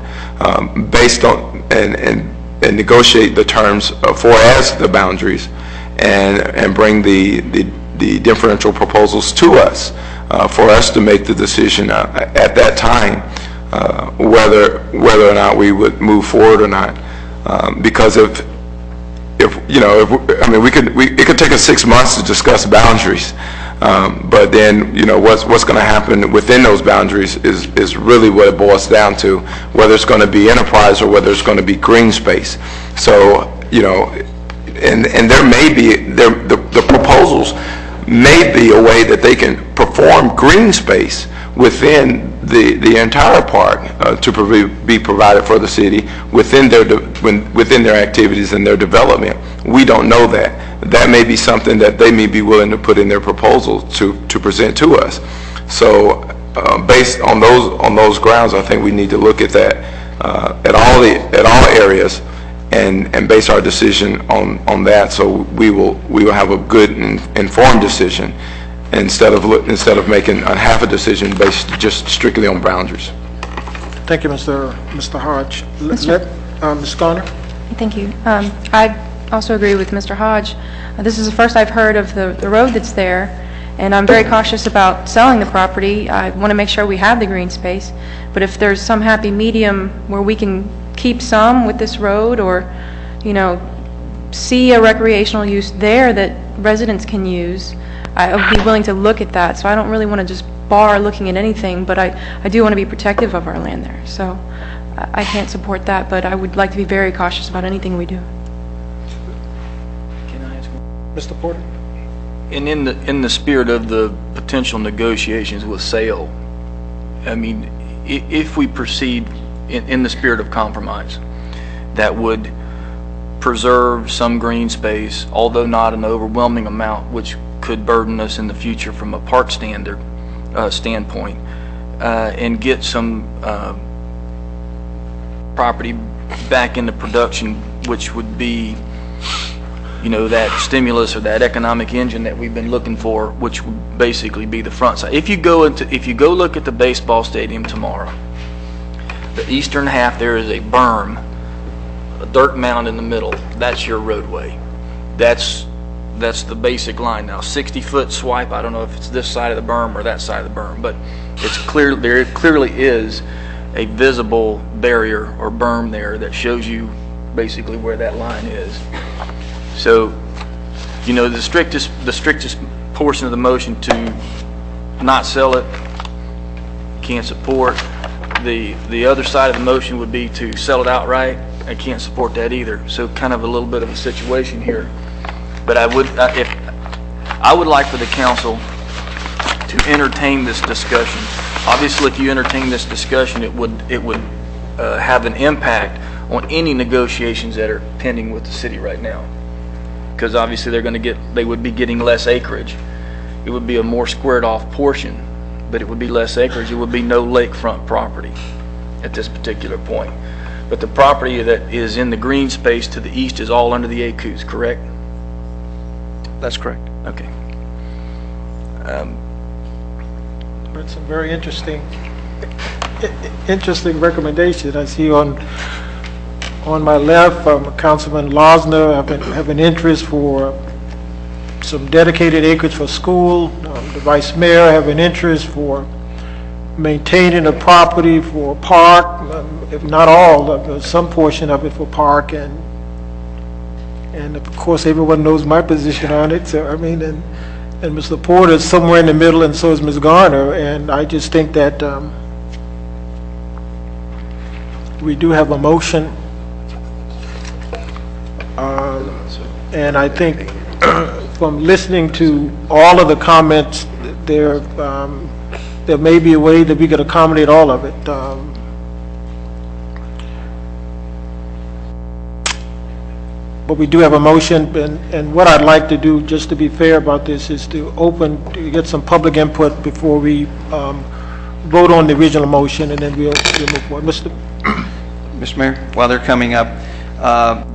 based on and negotiate the terms for as the boundaries, and bring the differential proposals to us for us to make the decision at that time whether or not we would move forward or not. Because if you know, I mean, it could take us 6 months to discuss boundaries, but then, you know, what's going to happen within those boundaries is really what it boils down to, whether it's going to be enterprise or whether it's going to be green space. So, you know, and there may be the proposals may be a way that they can perform green space within the entire park to be provided for the city within their activities and their development. We don't know that. That may be something that they may be willing to put in their proposal to present to us. So based on those grounds, I think we need to look at that at all areas and base our decision on that. So we will have a good and informed decision, instead of making a half a decision based just strictly on boundaries. Thank you, Mr. Hodge. Ms. Garner? Thank you. I also agree with Mr. Hodge. This is the first I've heard of the road that's there, and I'm very cautious about selling the property. I want to make sure we have the green space, but if there's some happy medium where we can keep some with this road, or, you know, see a recreational use there that residents can use, I would be willing to look at that. So I don't really want to just bar looking at anything, but I do want to be protective of our land there. So I can't support that, but I would like to be very cautious about anything we do. Can I ask one? Mr. Porter? And in the spirit of the potential negotiations with sale, I mean, if we proceed in the spirit of compromise, that would preserve some green space, although not an overwhelming amount, which could burden us in the future from a park standpoint, and get some property back into production, which would be, you know, that stimulus or that economic engine that we've been looking for, which would basically be the front side. If you go look at the baseball stadium tomorrow, the eastern half, there is a berm, a dirt mound in the middle. That's your roadway. That's the basic line now. 60-foot swipe. I don't know if it's this side of the berm or that side of the berm, but it's clear. There clearly is a visible barrier or berm there that shows you basically where that line is. So, you know, the strictest portion of the motion to not sell it, can't support. The other side of the motion would be to sell it outright. I can't support that either. So kind of a little bit of a situation here. But I would like for the council to entertain this discussion. Obviously, if you entertain this discussion, it would have an impact on any negotiations that are pending with the city right now. Because obviously they would be getting less acreage. It would be a more squared off portion, but it would be less acreage. It would be no lakefront property at this particular point. But the property that is in the green space to the east is all under the ACUs, correct? That's correct. Okay. That's some very interesting recommendation. I see on my left, Councilman Losner have an interest for some dedicated acreage for school. The Vice Mayor have an interest for maintaining a property for park, if not all, some portion of it for park, and of course everyone knows my position on it. So I mean, and Mr. Porter is somewhere in the middle, and so is Ms. Garner, and I just think that we do have a motion, and I think from listening to all of the comments, there may be a way that we could accommodate all of it. But we do have a motion, and what I'd like to do, just to be fair about this, is to get some public input before we vote on the original motion, and then we'll move forward. Mr. Mayor, while they're coming up,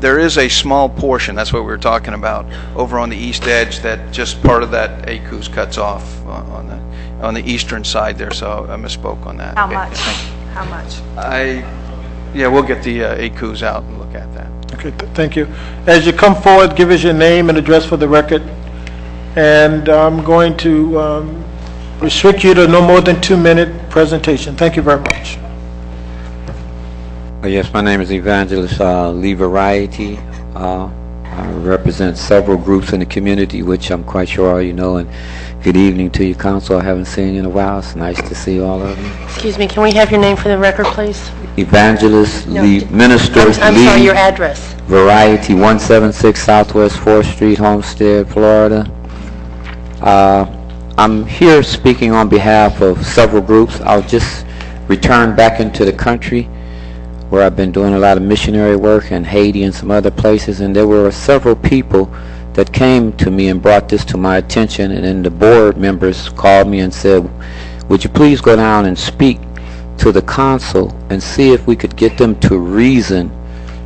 there is a small portion, that's what we were talking about, over on the east edge that just part of that ACUS cuts off on the eastern side there, so I misspoke on that. How Okay, much? thank you. How much? Yeah, we'll get the ACUS out and look at that. Okay, thank you. As you come forward, give us your name and address for the record. And I'm going to restrict you to no more than 2-minute presentation. Thank you very much. Yes, my name is Evangelist Lee Variety. I represent several groups in the community, which I'm quite sure all you know. And good evening to you, Council. I haven't seen you in a while. It's nice to see all of you. Excuse me, can we have your name for the record, please? Evangelist Lee, Minister I'm Lee sorry, your address. Variety, 176 Southwest 4th Street, Homestead, Florida. I'm here speaking on behalf of several groups. I'll just return back into the country where I've been doing a lot of missionary work in Haiti and some other places, and there were several people that came to me and brought this to my attention, and then the board members called me and said, would you please go down and speak to the council and see if we could get them to reason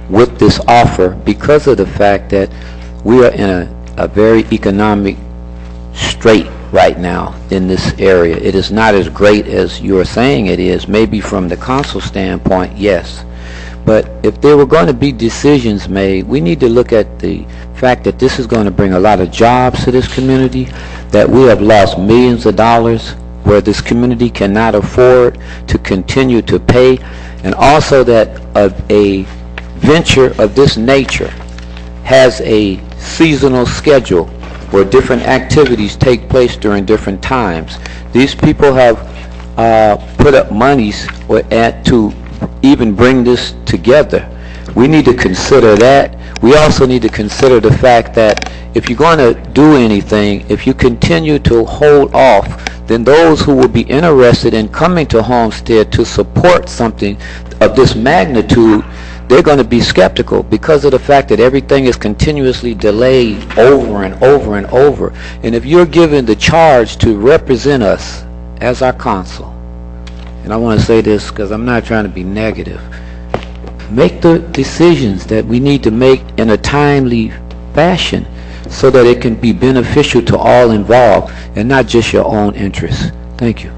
with this offer, because of the fact that we are in a very economic strait right now in this area. It is not as great as you're saying it is. Maybe from the council standpoint, yes. But if there were going to be decisions made, we need to look at the fact that this is going to bring a lot of jobs to this community, that we have lost millions of dollars where this community cannot afford to continue to pay, and also that a venture of this nature has a seasonal schedule where different activities take place during different times. These people have put up monies to even bring this together. We need to consider that. We also need to consider the fact that if you're going to do anything, if you continue to hold off, then those who will be interested in coming to Homestead to support something of this magnitude, they're going to be skeptical because of the fact that everything is continuously delayed over and over and over. And if you're given the charge to represent us as our council, and I want to say this because I'm not trying to be negative, make the decisions that we need to make in a timely fashion so that it can be beneficial to all involved and not just your own interests. Thank you.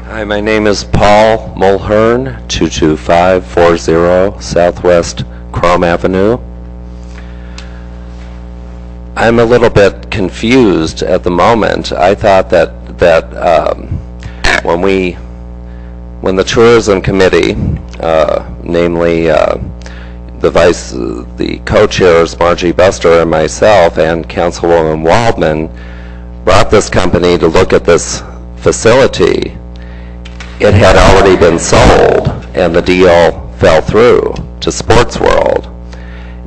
Hi, my name is Paul Mulhern, 22540 Southwest Chrome Avenue. I'm a little bit confused at the moment. I thought that when the tourism committee, namely the co-chairs Margie Buster and myself and Councilwoman Waldman, brought this company to look at this facility, it had already been sold and the deal fell through to Sports World.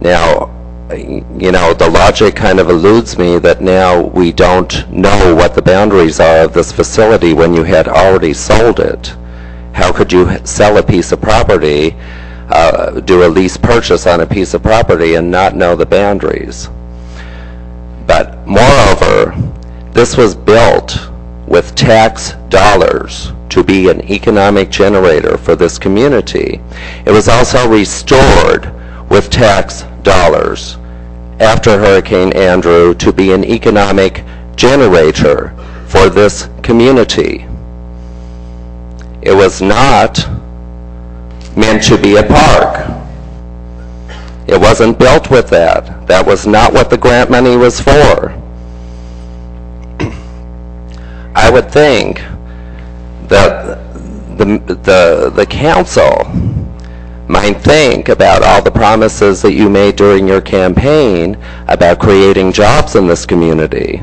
Now, you know, the logic kind of eludes me that now we don't know what the boundaries are of this facility when you had already sold it. How could you sell a piece of property, do a lease purchase on a piece of property and not know the boundaries? But moreover, this was built with tax dollars to be an economic generator for this community. It was also restored with tax dollars after Hurricane Andrew to be an economic generator for this community. It was not meant to be a park. It wasn't built with that. That was not what the grant money was for. I would think that the council might think about all the promises that you made during your campaign about creating jobs in this community.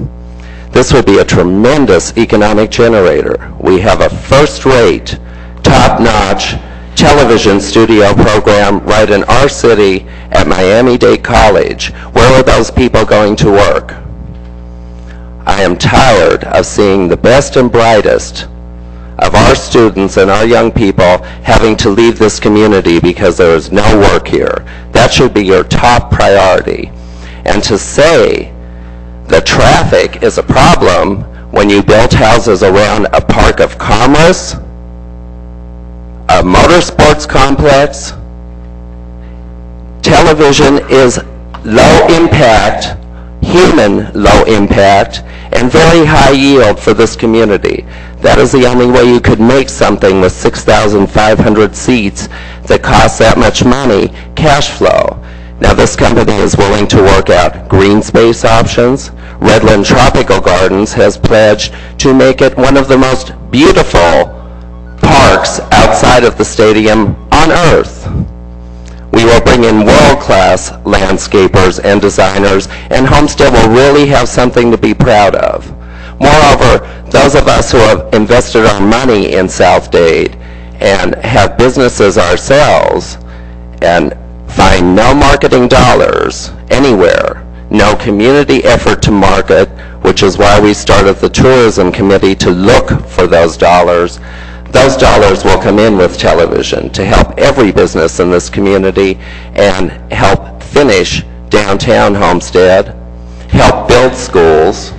This would be a tremendous economic generator. We have a first-rate, top-notch television studio program right in our city at Miami-Dade College. Where are those people going to work? I am tired of seeing the best and brightest of our students and our young people having to leave this community because there is no work here. That should be your top priority. And to say that traffic is a problem when you built houses around a park of commerce, a motorsports complex. Television is low impact, human low impact, and very high yield for this community. That is the only way you could make something with 6,500 seats that costs that much money, cash flow. Now this company is willing to work out green space options. Redland Tropical Gardens has pledged to make it one of the most beautiful parks outside of the stadium on earth. We will bring in world-class landscapers and designers, and Homestead will really have something to be proud of. Moreover, those of us who have invested our money in South Dade and have businesses ourselves and find no marketing dollars anywhere, no community effort to market, which is why we started the tourism committee to look for those dollars will come in with television to help every business in this community and help finish downtown Homestead, help build schools,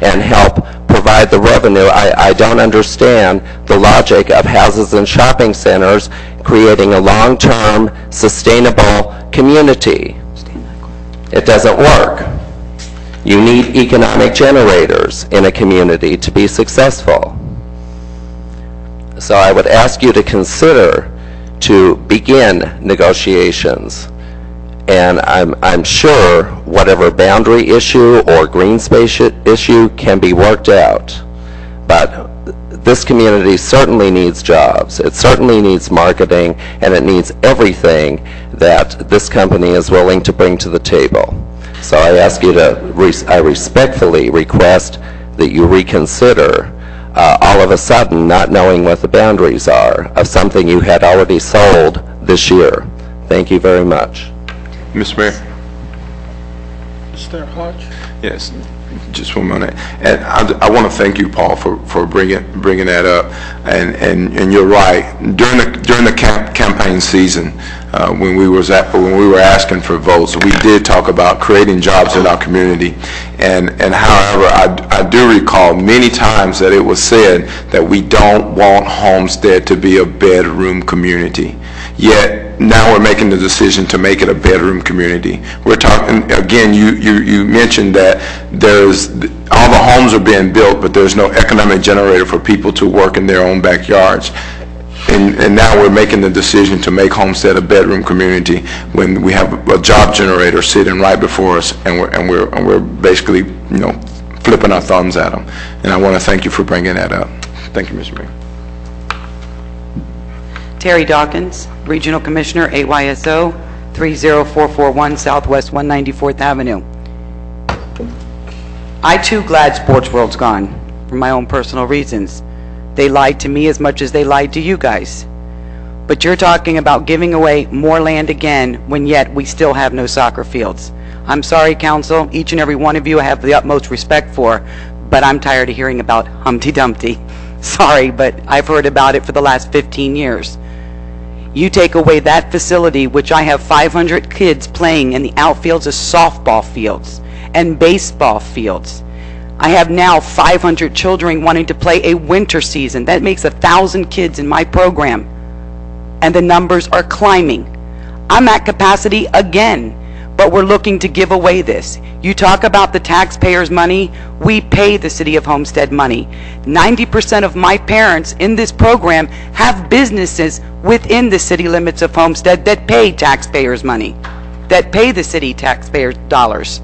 and help provide the revenue. I don't understand the logic of houses and shopping centers creating a long-term, sustainable community. It doesn't work. You need economic generators in a community to be successful. So I would ask you to consider to begin negotiations. And I'm sure whatever boundary issue or green space issue can be worked out. But this community certainly needs jobs. It certainly needs marketing, and it needs everything that this company is willing to bring to the table. So I ask you to, I respectfully request that you reconsider all of a sudden not knowing what the boundaries are of something you had already sold this year. Thank you very much. Mr. Mayor? Mr. Hodge? Yes, just 1 minute. And I want to thank you, Paul, for bringing that up. And you're right. During the campaign season, when we were asking for votes, we did talk about creating jobs in our community. And however, I do recall many times that it was said that we don't want Homestead to be a bedroom community. Yet now we're making the decision to make it a bedroom community. We're talking again. You mentioned that all the homes are being built, but there's no economic generator for people to work in their own backyards. And now we're making the decision to make Homestead a bedroom community when we have a job generator sitting right before us, and we're basically flipping our thumbs at them. And I want to thank you for bringing that up. Thank you, Mr. Mayor. Terry Dawkins, Regional Commissioner, AYSO 30441 Southwest 194th Avenue. I too glad Sports World's gone for my own personal reasons. They lied to me as much as they lied to you guys. But you're talking about giving away more land again when yet we still have no soccer fields. I'm sorry, Council, each and every one of you I have the utmost respect for, but I'm tired of hearing about Humpty Dumpty. Sorry, but I've heard about it for the last 15 years. You take away that facility, which I have 500 kids playing in the outfields of softball fields and baseball fields. I have now 500 children wanting to play a winter season. That makes 1,000 kids in my program. And the numbers are climbing. I'm at capacity again, but we're looking to give away this. You talk about the taxpayers' money. We pay the City of Homestead money. 90% of my parents in this program have businesses within the city limits of Homestead that pay taxpayers' money, that pay the city taxpayers' dollars.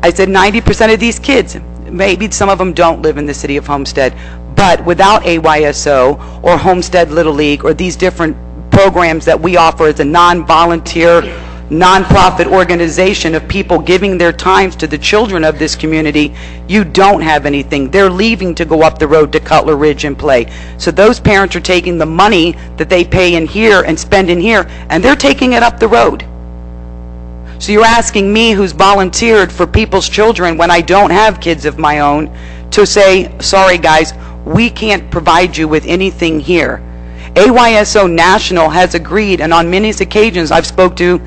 I said 90% of these kids, maybe some of them don't live in the City of Homestead, but without AYSO or Homestead Little League or these different programs that we offer as a non-volunteer, non-profit organization of people giving their times to the children of this community, you don't have anything. They're leaving to go up the road to Cutler Ridge and play. So those parents are taking the money that they pay in here and spend in here, and they're taking it up the road. So you're asking me, who's volunteered for people's children when I don't have kids of my own, to say, sorry guys, we can't provide you with anything here. AYSO National has agreed, and on many occasions I've spoke to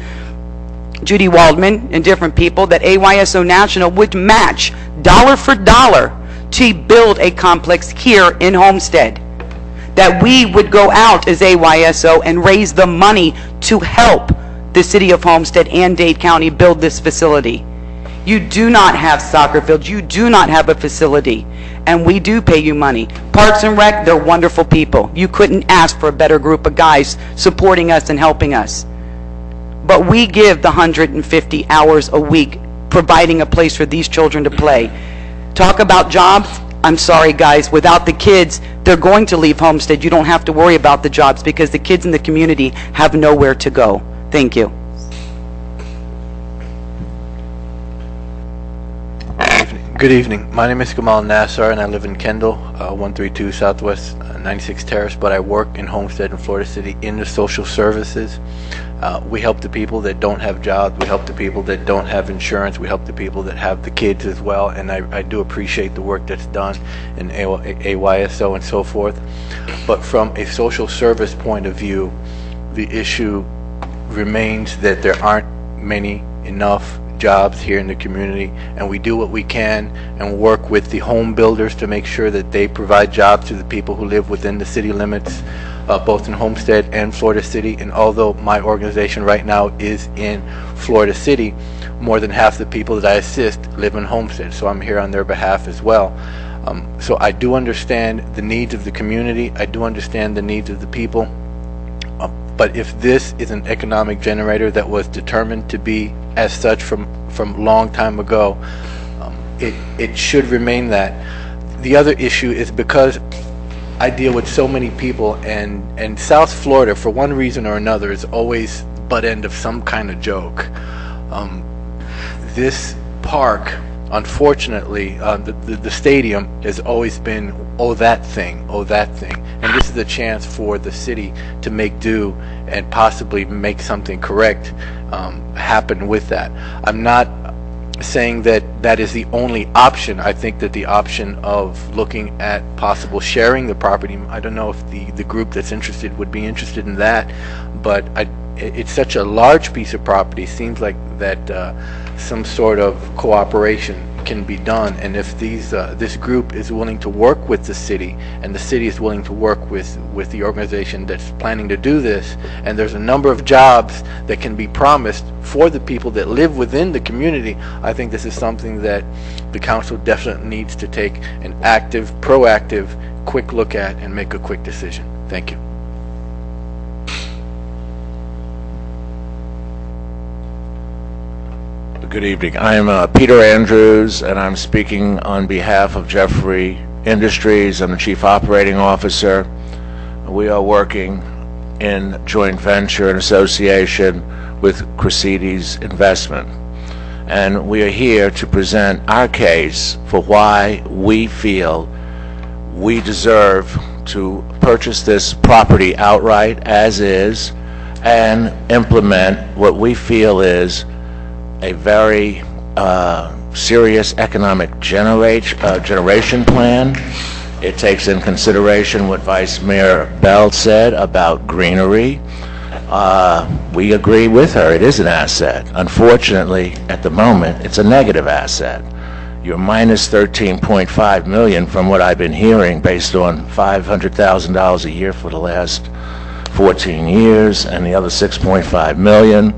Judy Waldman and different people, that AYSO National would match dollar for dollar to build a complex here in Homestead. That we would go out as AYSO and raise the money to help the city of Homestead and Dade County build this facility. You do not have soccer fields, you do not have a facility, and we do pay you money. Parks and Rec, they're wonderful people. You couldn't ask for a better group of guys supporting us and helping us. But we give the 150 hours a week, providing a place for these children to play. Talk about jobs, I'm sorry guys, without the kids, they're going to leave Homestead. You don't have to worry about the jobs because the kids in the community have nowhere to go. Thank you. Good evening. My name is Gamal Nassar, and I live in Kendall, 132 Southwest 96 Terrace, but I work in Homestead in Florida City in the social services. We help the people that don't have jobs. We help the people that don't have insurance. We help the people that have the kids as well, and I do appreciate the work that's done in AYSO and so forth. But from a social service point of view, the issue remains that there aren't enough jobs here in the community, and we do what we can and work with the home builders to make sure that they provide jobs to the people who live within the city limits, both in Homestead and Florida City. And although my organization right now is in Florida City, more than half the people that I assist live in Homestead, so I'm here on their behalf as well. So I do understand the needs of the community, I do understand the needs of the people, but if this is an economic generator that was determined to be as such from long time ago, it should remain that. The other issue is because I deal with so many people, and South Florida, for one reason or another, is always the butt end of some kind of joke. This park, unfortunately, the stadium has always been, oh that thing, and this is a chance for the city to make do and possibly make something correct happen with that. I'm not saying that that is the only option. I think that the option of looking at possible sharing the property, I don't know if the group that's interested would be interested in that, but it's such a large piece of property, seems like that some sort of cooperation can be done, and if this group is willing to work with the city, and the city is willing to work with the organization that's planning to do this, and there's a number of jobs that can be promised for the people that live within the community, I think this is something that the council definitely needs to take an active, proactive, quick look at and make a quick decision. Thank you. Good evening. I'm Peter Andrews, and I'm speaking on behalf of Jeffrey Industries. I'm the Chief Operating Officer. We are working in joint venture and association with Cressides Investment. And we are here to present our case for why we feel we deserve to purchase this property outright as is and implement what we feel is a very serious economic generation plan. It takes in consideration what Vice Mayor Bell said about greenery. We agree with her. It is an asset. Unfortunately, at the moment, it's a negative asset. You're minus $13.5 million from what I've been hearing, based on $500,000 a year for the last 14 years, and the other $6.5 million.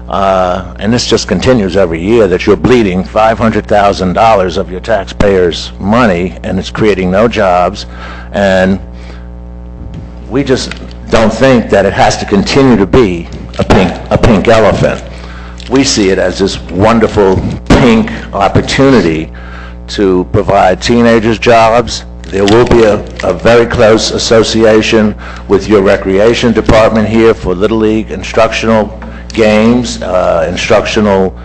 And this just continues every year, that you're bleeding $500,000 of your taxpayers' money, and it's creating no jobs. And we just don't think that it has to continue to be a pink elephant. We see it as this wonderful pink opportunity to provide teenagers jobs. There will be a very close association with your recreation department here for Little League instructional games, instructional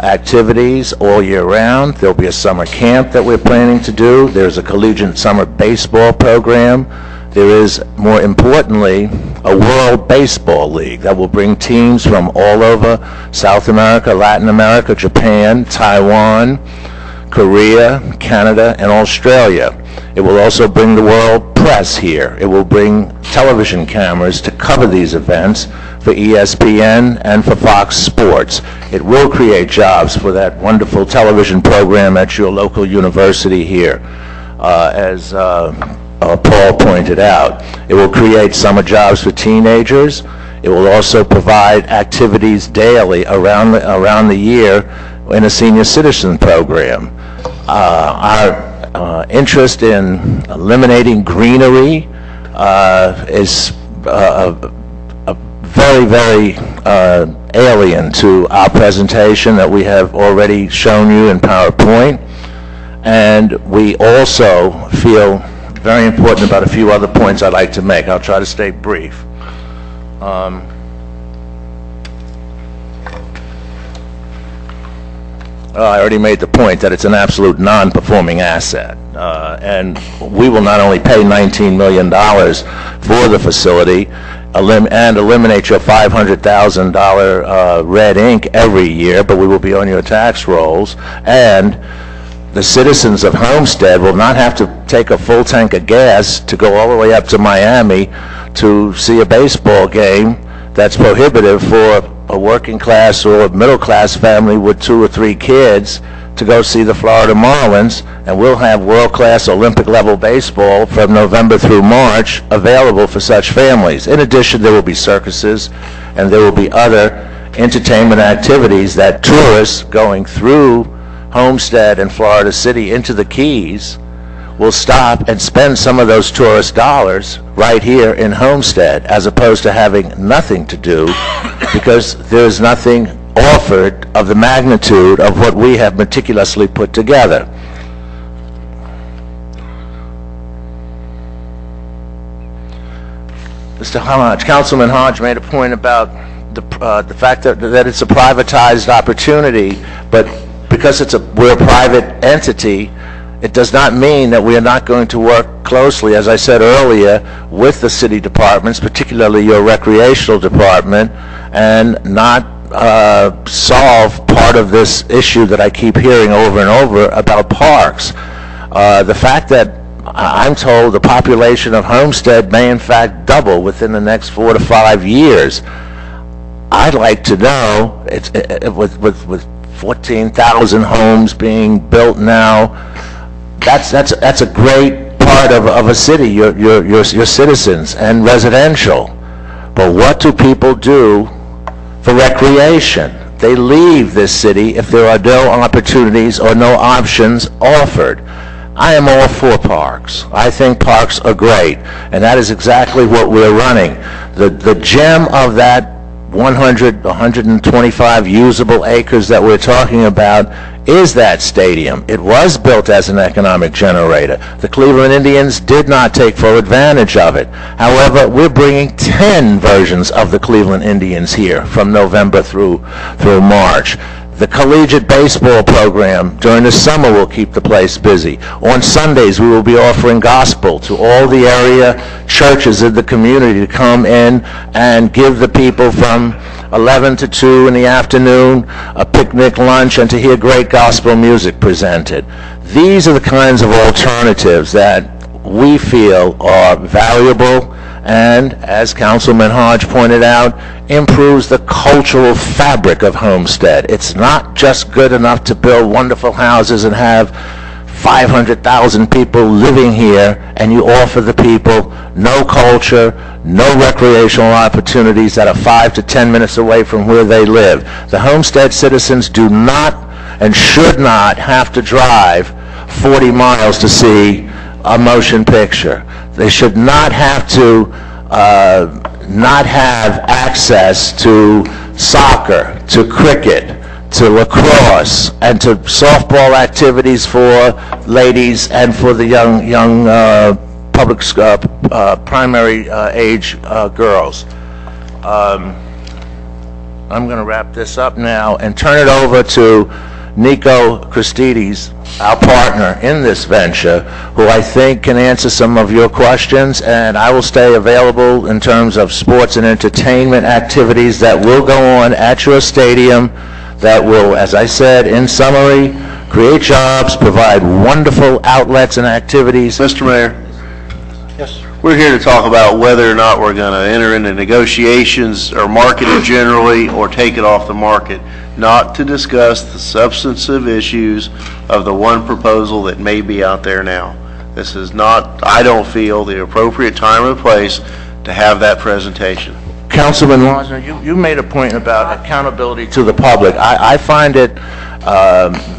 activities all year round. There'll be a summer camp that we're planning to do. There's a collegiate summer baseball program. There is, more importantly, a World Baseball League that will bring teams from all over South America, Latin America, Japan, Taiwan, Korea, Canada, and Australia. It will also bring the World press here. It will bring television cameras to cover these events for ESPN and for Fox Sports. It will create jobs for that wonderful television program at your local university here, as Paul pointed out. It will create summer jobs for teenagers. It will also provide activities daily around the year in a senior citizen program. Our interest in eliminating greenery is very, very alien to our presentation that we have already shown you in PowerPoint. And we also feel very important about a few other points I'd like to make. I'll try to stay brief. I already made the point that it's an absolute non-performing asset. And we will not only pay $19 million for the facility and eliminate your $500,000 red ink every year, but we will be on your tax rolls. And the citizens of Homestead will not have to take a full tank of gas to go all the way up to Miami to see a baseball game that's prohibitive for a working class or middle class family with 2 or 3 kids to go see the Florida Marlins, and we'll have world-class Olympic level baseball from November through March available for such families. In addition, there will be circuses and there will be other entertainment activities that tourists going through Homestead and Florida City into the Keys will stop and spend some of those tourist dollars right here in Homestead, as opposed to having nothing to do because there's nothing offered of the magnitude of what we have meticulously put together. Mr. Hodge, Councilman Hodge made a point about the fact that it's a privatized opportunity, but because we're a private entity, it does not mean that we are not going to work closely, as I said earlier, with the city departments, particularly your recreational department, and not solve part of this issue that I keep hearing over and over about parks. The fact that I'm told the population of Homestead may in fact double within the next 4 to 5 years. I'd like to know, with 14,000 homes being built now, that's a great part of a city, your citizens, and residential. But what do people do for recreation? They leave this city if there are no opportunities or no options offered. I am all for parks. I think parks are great, and that is exactly what we're running. The gem of that 125 usable acres that we're talking about is that stadium. It was built as an economic generator. The Cleveland Indians did not take full advantage of it. However, we're bringing 10 versions of the Cleveland Indians here from November through March. The collegiate baseball program during the summer will keep the place busy. On Sundays, we will be offering gospel to all the area churches in the community to come in and give the people from 11 to 2 in the afternoon a picnic lunch and to hear great gospel music presented. These are the kinds of alternatives that we feel are valuable and, as Councilman Hodge pointed out, improves the cultural fabric of Homestead. It's not just good enough to build wonderful houses and have 500,000 people living here, and you offer the people no culture, no recreational opportunities that are 5 to 10 minutes away from where they live. The Homestead citizens do not and should not have to drive 40 miles to see a motion picture. They should not have to not have access to soccer, to cricket, to lacrosse, and to softball activities for ladies and for the young public primary age girls. I'm going to wrap this up now and turn it over to Nico Christides, our partner in this venture, who I think can answer some of your questions, and I will stay available in terms of sports and entertainment activities that will go on at your stadium that will, as I said, in summary, create jobs, provide wonderful outlets and activities. Mr. Mayor, Yes. We're here to talk about whether or not we're going to enter into negotiations or market it generally or take it off the market, not to discuss the substantive issues of the one proposal that may be out there now. This is not, I don't feel, the appropriate time and place to have that presentation. Councilman Lawson, you made a point about accountability to the public. I find it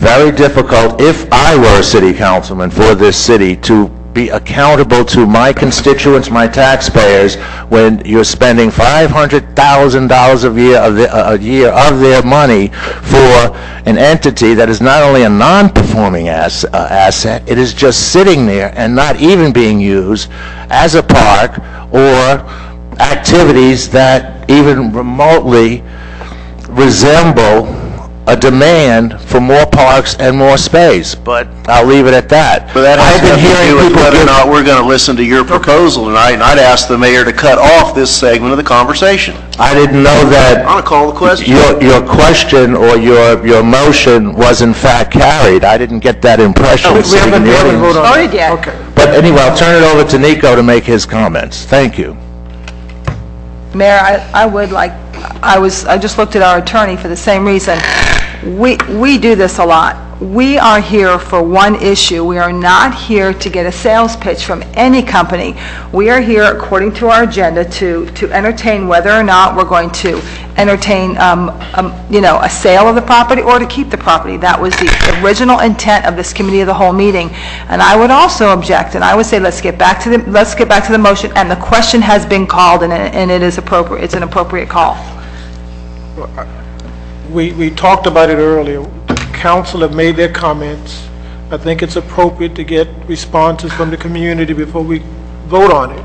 very difficult, if I were a city councilman for this city, to be accountable to my constituents, my taxpayers, when you're spending $500,000 a year of their money for an entity that is not only a non-performing asset, it is just sitting there and not even being used as a park or activities that even remotely resemble a demand for more parks and more space, but I'll leave it at that. But that has nothing to do with whether or not we're going to listen to your proposal tonight, and I'd ask the mayor to cut off this segment of the conversation. I didn't know that. I'm going to call the question. Your question or your motion was in fact carried. I didn't get that impression. We haven't voted on that. Voted yet. Okay. But anyway, I'll turn it over to Nico to make his comments. Thank you. Mayor, I just looked at our attorney for the same reason. We do this a lot. We are here for one issue. We are not here to get a sales pitch from any company. We are here, according to our agenda, to entertain whether or not we're going to entertain, a sale of the property or to keep the property. That was the original intent of this committee of the whole meeting. And I would also object, and I would say let's get back to the motion. And the question has been called, and it is appropriate. It's an appropriate call. We talked about it earlier. Council have made their comments. I think it's appropriate to get responses from the community before we vote on it.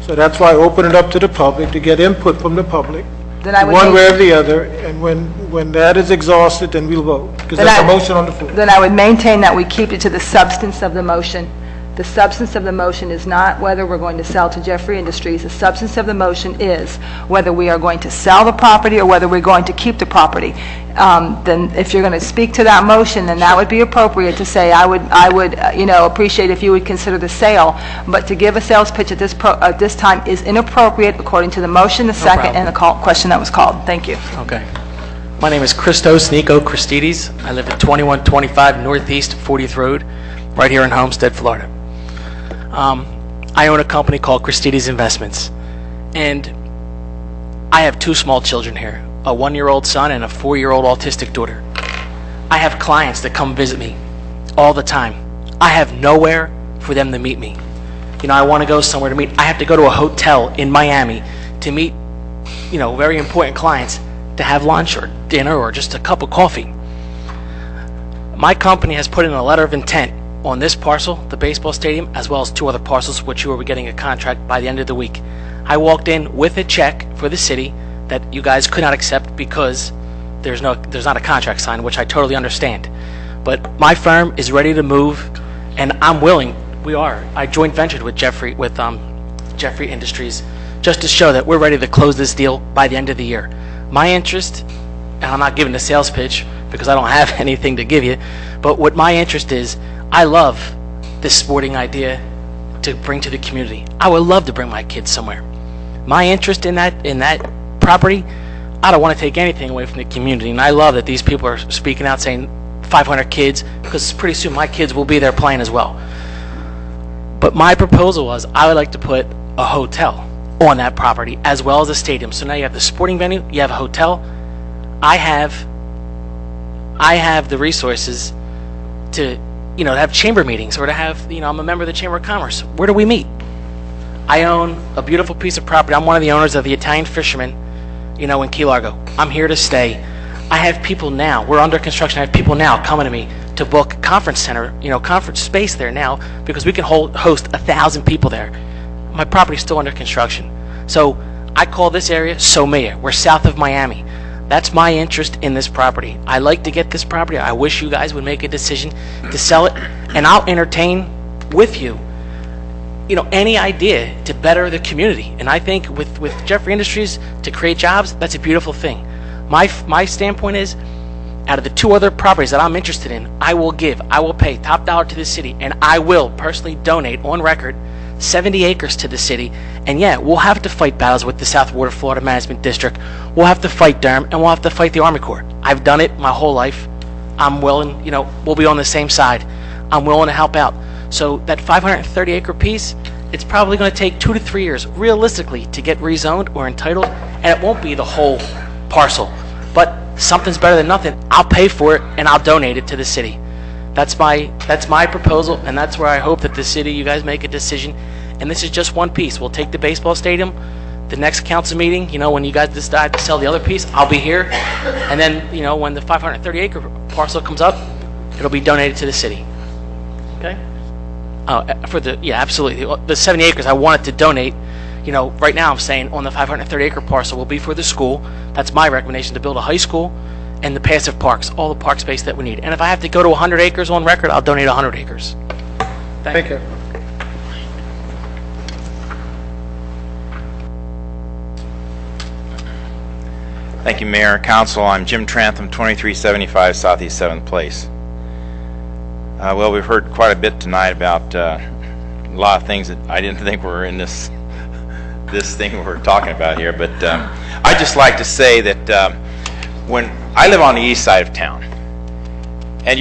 So that's why I open it up to the public, to get input from the public, one way or the other, and when that is exhausted, then we'll vote, because there's a motion on the floor. Then I would maintain that we keep it to the substance of the motion. The substance of the motion is not whether we're going to sell to Jeffrey Industries. The substance of the motion is whether we are going to sell the property or whether we're going to keep the property. Then if you're going to speak to that motion, then that would be appropriate to say, I would appreciate if you would consider the sale. But to give a sales pitch at this time is inappropriate according to the motion, the second, and the question that was called. Thank you. Okay. My name is Christos Nico Christides. I live at 2125 Northeast 40th Road, right here in Homestead, Florida. I own a company called Christides Investments, and I have two small children here, a 1-year-old son and a 4-year-old autistic daughter. I have clients that come visit me all the time. I have nowhere for them to meet me. I want to go somewhere to meet. I have to go to a hotel in Miami to meet, very important clients, to have lunch or dinner or just a cup of coffee. My company has put in a letter of intent on this parcel, the baseball stadium, as well as 2 other parcels, which you will be getting a contract by the end of the week. I walked in with a check for the city that you guys could not accept because there's not a contract signed, which I totally understand. But my firm is ready to move, and I'm willing. I joint ventured with Jeffrey Industries just to show that we're ready to close this deal by the end of the year. My interest, and I'm not giving a sales pitch because I don't have anything to give you, but what my interest is, I love this sporting idea to bring to the community. I would love to bring my kids somewhere. My interest in that property, I don't want to take anything away from the community, and I love that these people are speaking out saying 500 kids, because pretty soon my kids will be there playing as well. But my proposal was I would like to put a hotel on that property as well as a stadium. So now you have the sporting venue, you have a hotel. I have the resources to have chamber meetings or to have, I'm a member of the Chamber of Commerce. Where do we meet? I own a beautiful piece of property. I'm one of the owners of the Italian Fisherman, in Key Largo. I'm here to stay. I have people now. We're under construction. I have people now coming to me to book conference center, conference space there now because we can host 1,000 people there. My property's still under construction. So I call this area Somia. We're south of Miami. That's my interest in this property. I like to get this property. I wish you guys would make a decision to sell it, and I'll entertain with you, any idea to better the community. And I think with Jeffrey Industries to create jobs, that's a beautiful thing. My standpoint is, out of the 2 other properties that I'm interested in, I will pay top dollar to the city, and I will personally donate on record 70 acres to the city, and yeah, we'll have to fight battles with the South Water Florida Management District. We'll have to fight Durham, and we'll have to fight the Army Corps. I've done it my whole life. I'm willing, we'll be on the same side. I'm willing to help out. So that 530-acre piece, it's probably going to take 2 to 3 years, realistically, to get rezoned or entitled, and it won't be the whole parcel. But something's better than nothing. I'll pay for it, and I'll donate it to the city. That's my proposal, and that's where I hope that the city, you guys make a decision. And this is just one piece. We'll take the baseball stadium. The next council meeting, when you guys decide to sell the other piece, I'll be here. And then, when the 530-acre parcel comes up, it'll be donated to the city. Okay? Yeah, absolutely. The 70 acres I wanted to donate, right now I'm saying on the 530-acre parcel will be for the school. That's my recommendation, to build a high school and the passive parks, all the park space that we need. And if I have to go to 100 acres on record, I'll donate 100 acres. Thank you. Thank you, Mayor and Council. I'm Jim Trantham, 2375 Southeast 7th Place. Well, we've heard quite a bit tonight about a lot of things that I didn't think were in this thing we're talking about here, but I'd just like to say that when I live on the east side of town, and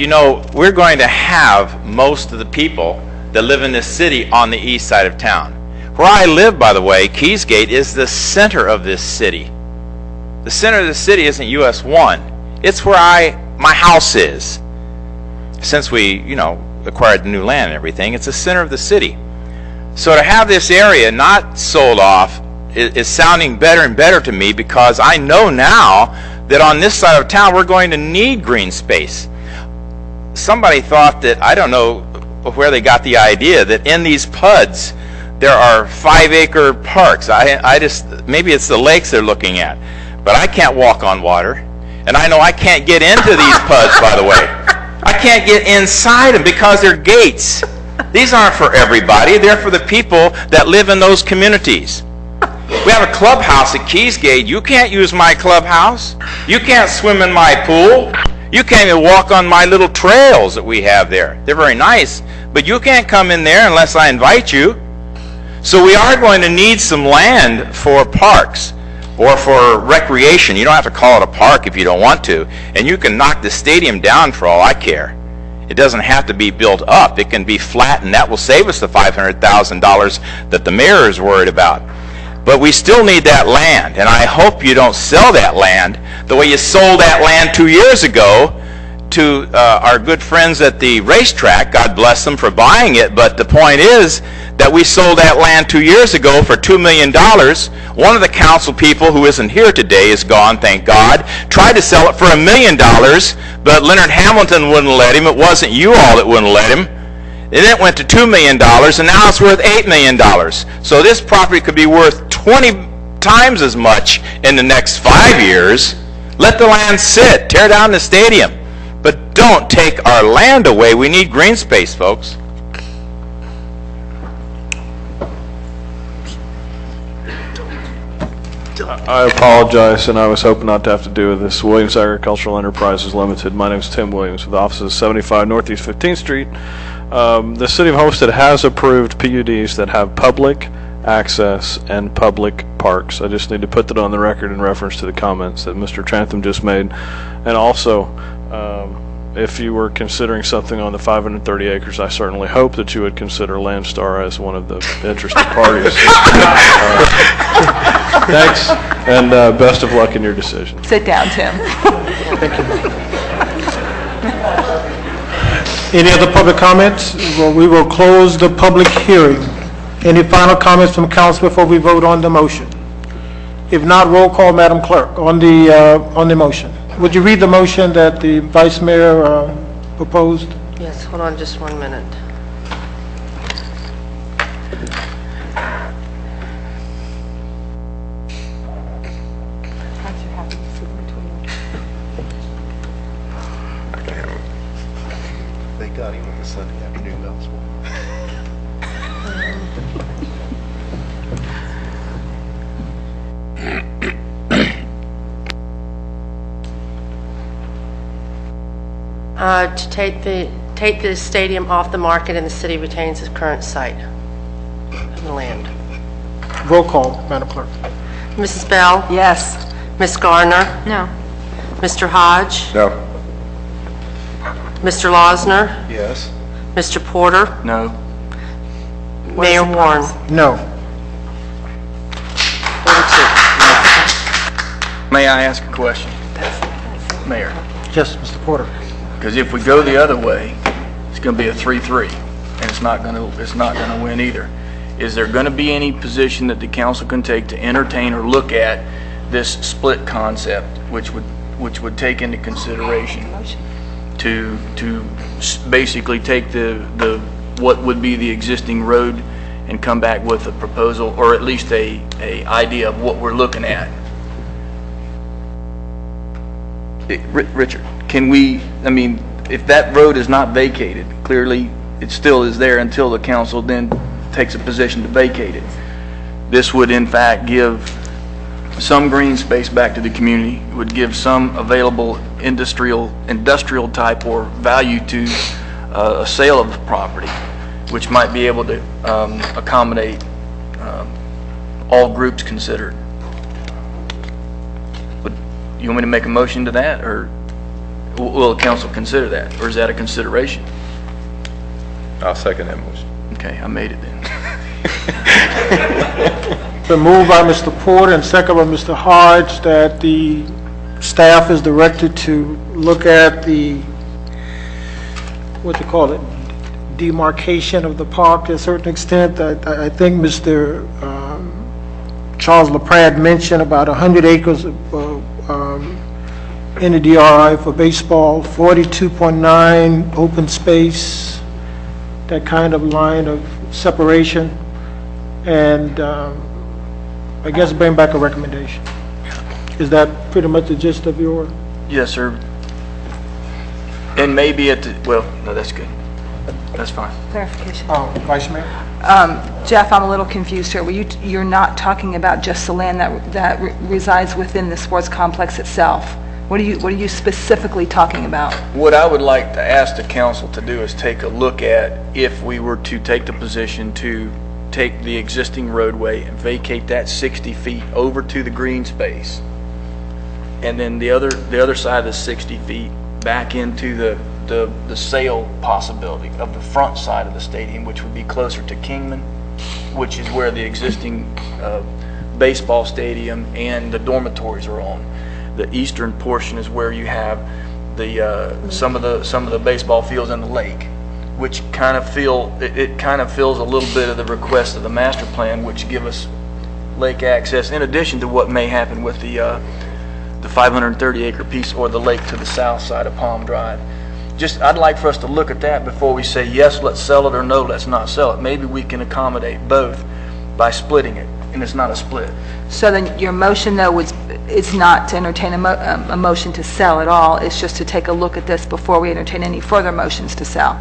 we're going to have most of the people that live in this city on the east side of town. Where I live, by the way, Keysgate is the center of this city. The center of the city isn't US 1. It's where my house is. Since we, acquired the new land and everything, it's the center of the city. So to have this area not sold off is sounding better and better to me, because I know now that on this side of town we're going to need green space. Somebody thought that, I don't know where they got the idea, that in these PUDs there are 5-acre parks. Maybe it's the lakes they're looking at. But I can't walk on water, and I know I can't get into these PUDs, by the way. I can't get inside them because they're gates. These aren't for everybody. They're for the people that live in those communities. We have a clubhouse at Keysgate. You can't use my clubhouse. You can't swim in my pool. You can't even walk on my little trails that we have there. They're very nice, but you can't come in there unless I invite you. So we are going to need some land for parks, or for recreation. You don't have to call it a park if you don't want to. And you can knock the stadium down for all I care. It doesn't have to be built up. It can be flat, and that will save us the $500,000 that the mayor is worried about. But we still need that land, and I hope you don't sell that land the way you sold that land 2 years ago to our good friends at the racetrack. God bless them for buying it, but the point is that we sold that land 2 years ago for $2 million. One of the council people who isn't here today is gone, thank God, tried to sell it for $1 million, but Leonard Hamilton wouldn't let him. It wasn't you all that wouldn't let him. And then it went to $2 million, and now it's worth $8 million. So this property could be worth 20 times as much in the next 5 years. Let the land sit. Tear down the stadium. But don't take our land away. We need green space, folks. I apologize, and I was hoping not to have to do with this. Williams Agricultural Enterprises Limited. My name is Tim Williams with offices 75 Northeast 15th Street. The City of Homestead has approved PUDs that have public access and public parks. I just need to put that on the record in reference to the comments that Mr. Trantham just made. And also, if you were considering something on the 530 acres, I certainly hope that you would consider Landstar as one of the interested parties. Thanks, and best of luck in your decision. Sit down, Tim. Any other public comments? Well, we will close the public hearing. Any final comments from council before we vote on the motion? If not, roll call, Madam Clerk, on the motion. Would you read the motion that the Vice Mayor proposed? Yes, hold on just 1 minute. They got him with the Sunday afternoon gospel. To take the stadium off the market and the city retains its current site. the land. Roll call, Madam Clerk. Mrs. Bell? Yes. Ms. Garner? No. Mr. Hodge? No. Mr. Losner? Yes. Mr. Porter? No. Mayor Warren? No. May I ask a question? Mayor? Yes, Mr. Porter. Because if we go the other way, it's going to be a 3-3, and it's not going to win either. Is there going to be any position that the council can take to entertain or look at this split concept, which would take into consideration to basically take the what would be the existing road and come back with a proposal, or at least a idea of what we're looking at? Richard, can we, I mean, if that road is not vacated, clearly it still is there until the council then takes a position to vacate it. This would in fact give some green space back to the community, would give some available industrial type or value to a sale of the property, which might be able to accommodate all groups considered. You want me to make a motion to that, or will the council consider that, or is that a consideration? I'll second that motion. Okay, I made it then. Been moved by Mr. Porter and second by Mr. Hodge that the staff is directed to look at the, what you call it, demarcation of the park to a certain extent. I think Mr. Charles LaPrade mentioned about 100 acres in the DRI for baseball, 42.9 open space, that kind of line of separation, and I guess bring back a recommendation. Is that pretty much the gist of your? Yes, sir. And maybe at the, well, no, that's good. That's fine. Clarification. Vice Mayor? Jeff, I'm a little confused here. You're not talking about just the land that resides within the sports complex itself. What are you specifically talking about? What I would like to ask the council to do is take a look at if we were to take the position to take the existing roadway and vacate that 60 feet over to the green space, and then the other side of the 60 feet back into the sale possibility of the front side of the stadium, which would be closer to Kingman, which is where the existing baseball stadium and the dormitories are on. The eastern portion is where you have the some of the baseball fields in the lake, which kind of fills a little bit of the request of the master plan, which give us lake access in addition to what may happen with the 530 acre piece or the lake to the south side of Palm Drive. I'd like for us to look at that before we say yes, let's sell it, or no, let's not sell it. Maybe we can accommodate both by splitting it, and it's not a split. So then your motion, though, is not to entertain a motion to sell at all. It's just to take a look at this before we entertain any further motions to sell.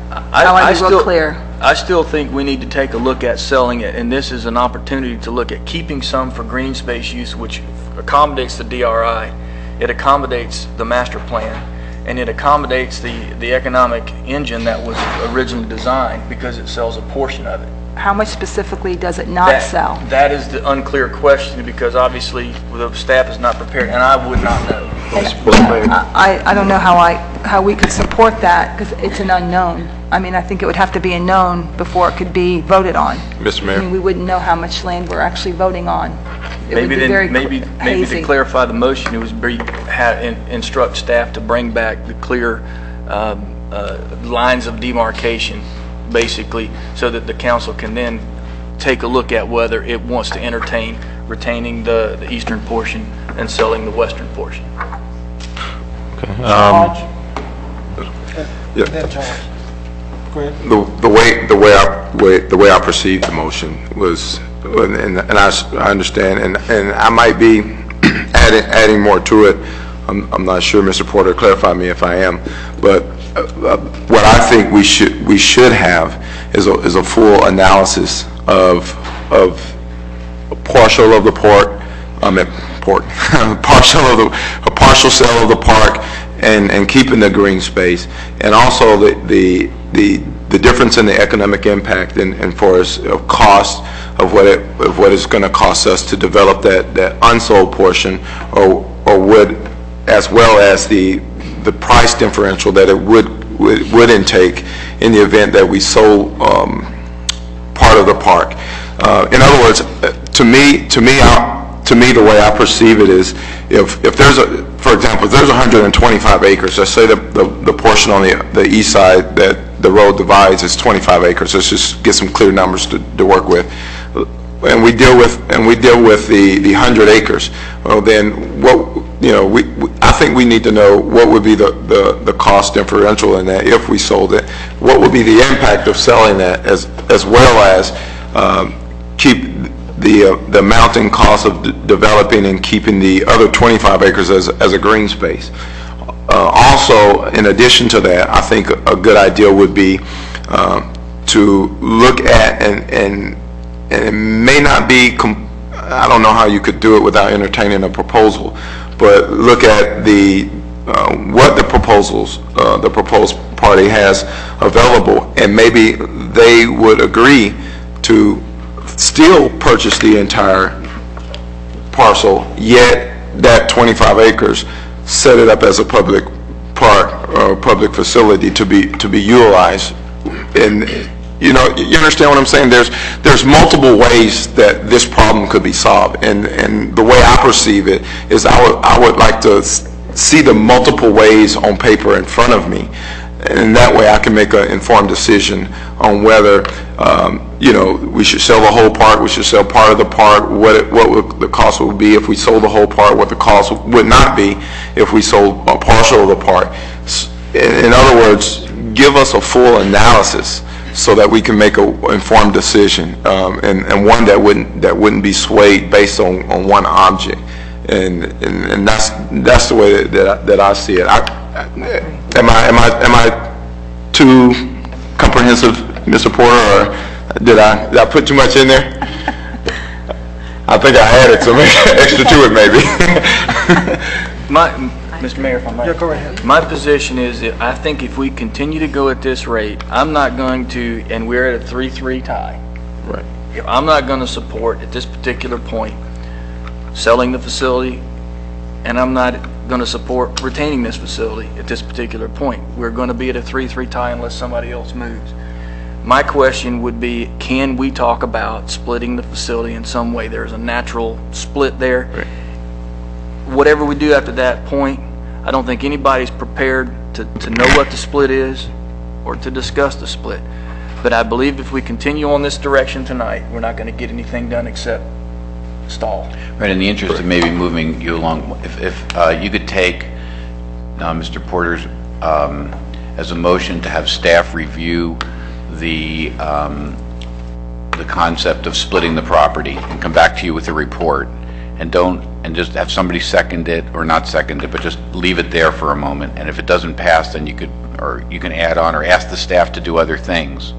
I want to be real clear. I still think we need to take a look at selling it, and this is an opportunity to look at keeping some for green space use, which accommodates the DRI, it accommodates the master plan, and it accommodates the economic engine that was originally designed, because it sells a portion of it. How much specifically does it not sell? That is the unclear question, because obviously the staff is not prepared, and I would not know. I don't know how we could support that, because it's an unknown. I mean, I think it would have to be a known before it could be voted on. Mr. Mayor? I mean, we wouldn't know how much land we're actually voting on. It would Maybe be very maybe hazy. to clarify the motion, it was instruct staff to bring back the clear lines of demarcation, basically, so that the council can then take a look at whether it wants to entertain retaining the eastern portion and selling the western portion. Okay. The way I perceived the motion was, and I understand, and I might be adding more to it. I'm not sure, Mr. Porter, clarify me if I am, but what I think we should have is a full analysis of a partial of the a partial sale of the park, and keeping the green space, and also the the difference in the economic impact and for us of cost of what it's going to cost us to develop that unsold portion, or would, as well as the price differential that it would intake in the event that we sold part of the park. In other words, to me, the way I perceive it is, if there's for example, if there's 125 acres, let's say the portion on the east side that the road divides is 25 acres. Let's just get some clear numbers to work with, and we deal with the 100 acres. Well, then I think we need to know what would be the cost differential in that if we sold it. What would be the impact of selling that, as well as keep the mounting cost of developing and keeping the other 25 acres as a green space. Also, in addition to that, I think a good idea would be to look at, and it may not be, I don't know how you could do it without entertaining a proposal, but look at what the proposed party has available, and maybe they would agree to still purchase the entire parcel, yet that 25 acres set it up as a public park or public facility to be utilized. And you understand what I'm saying? There's multiple ways that this problem could be solved, and the way I perceive it is I would like to see the multiple ways on paper in front of me, and that way I can make an informed decision on whether we should sell the whole park, we should sell part of the park, what would the cost would be if we sold the whole park, what the cost would not be if we sold a partial of the park. In other words, give us a full analysis so that we can make an informed decision, and one that wouldn't be swayed based on one object. And that's the way that I see it. Am I too comprehensive, Mr. Porter, or did I put too much in there? I think I added some extra to it, maybe. Mr. Mayor, if I might. Yeah, go ahead. My position is that I think if we continue to go at this rate, I'm not going to, and we're at a 3-3 tie. Right. If I'm not going to support at this particular point selling the facility, and I'm not going to support retaining this facility at this particular point. We're going to be at a 3-3 tie unless somebody else moves. My question would be, can we talk about splitting the facility in some way? There's a natural split there. Right. Whatever we do after that point, I don't think anybody's prepared to know what the split is or to discuss the split. But I believe if we continue on this direction tonight, we're not going to get anything done except stall. Right, in the interest of maybe moving you along, if you could take Mr. Porter's as a motion to have staff review the concept of splitting the property and come back to you with a report, and just have somebody second it or not second it, but just leave it there for a moment. And if it doesn't pass, then you can add on or ask the staff to do other things.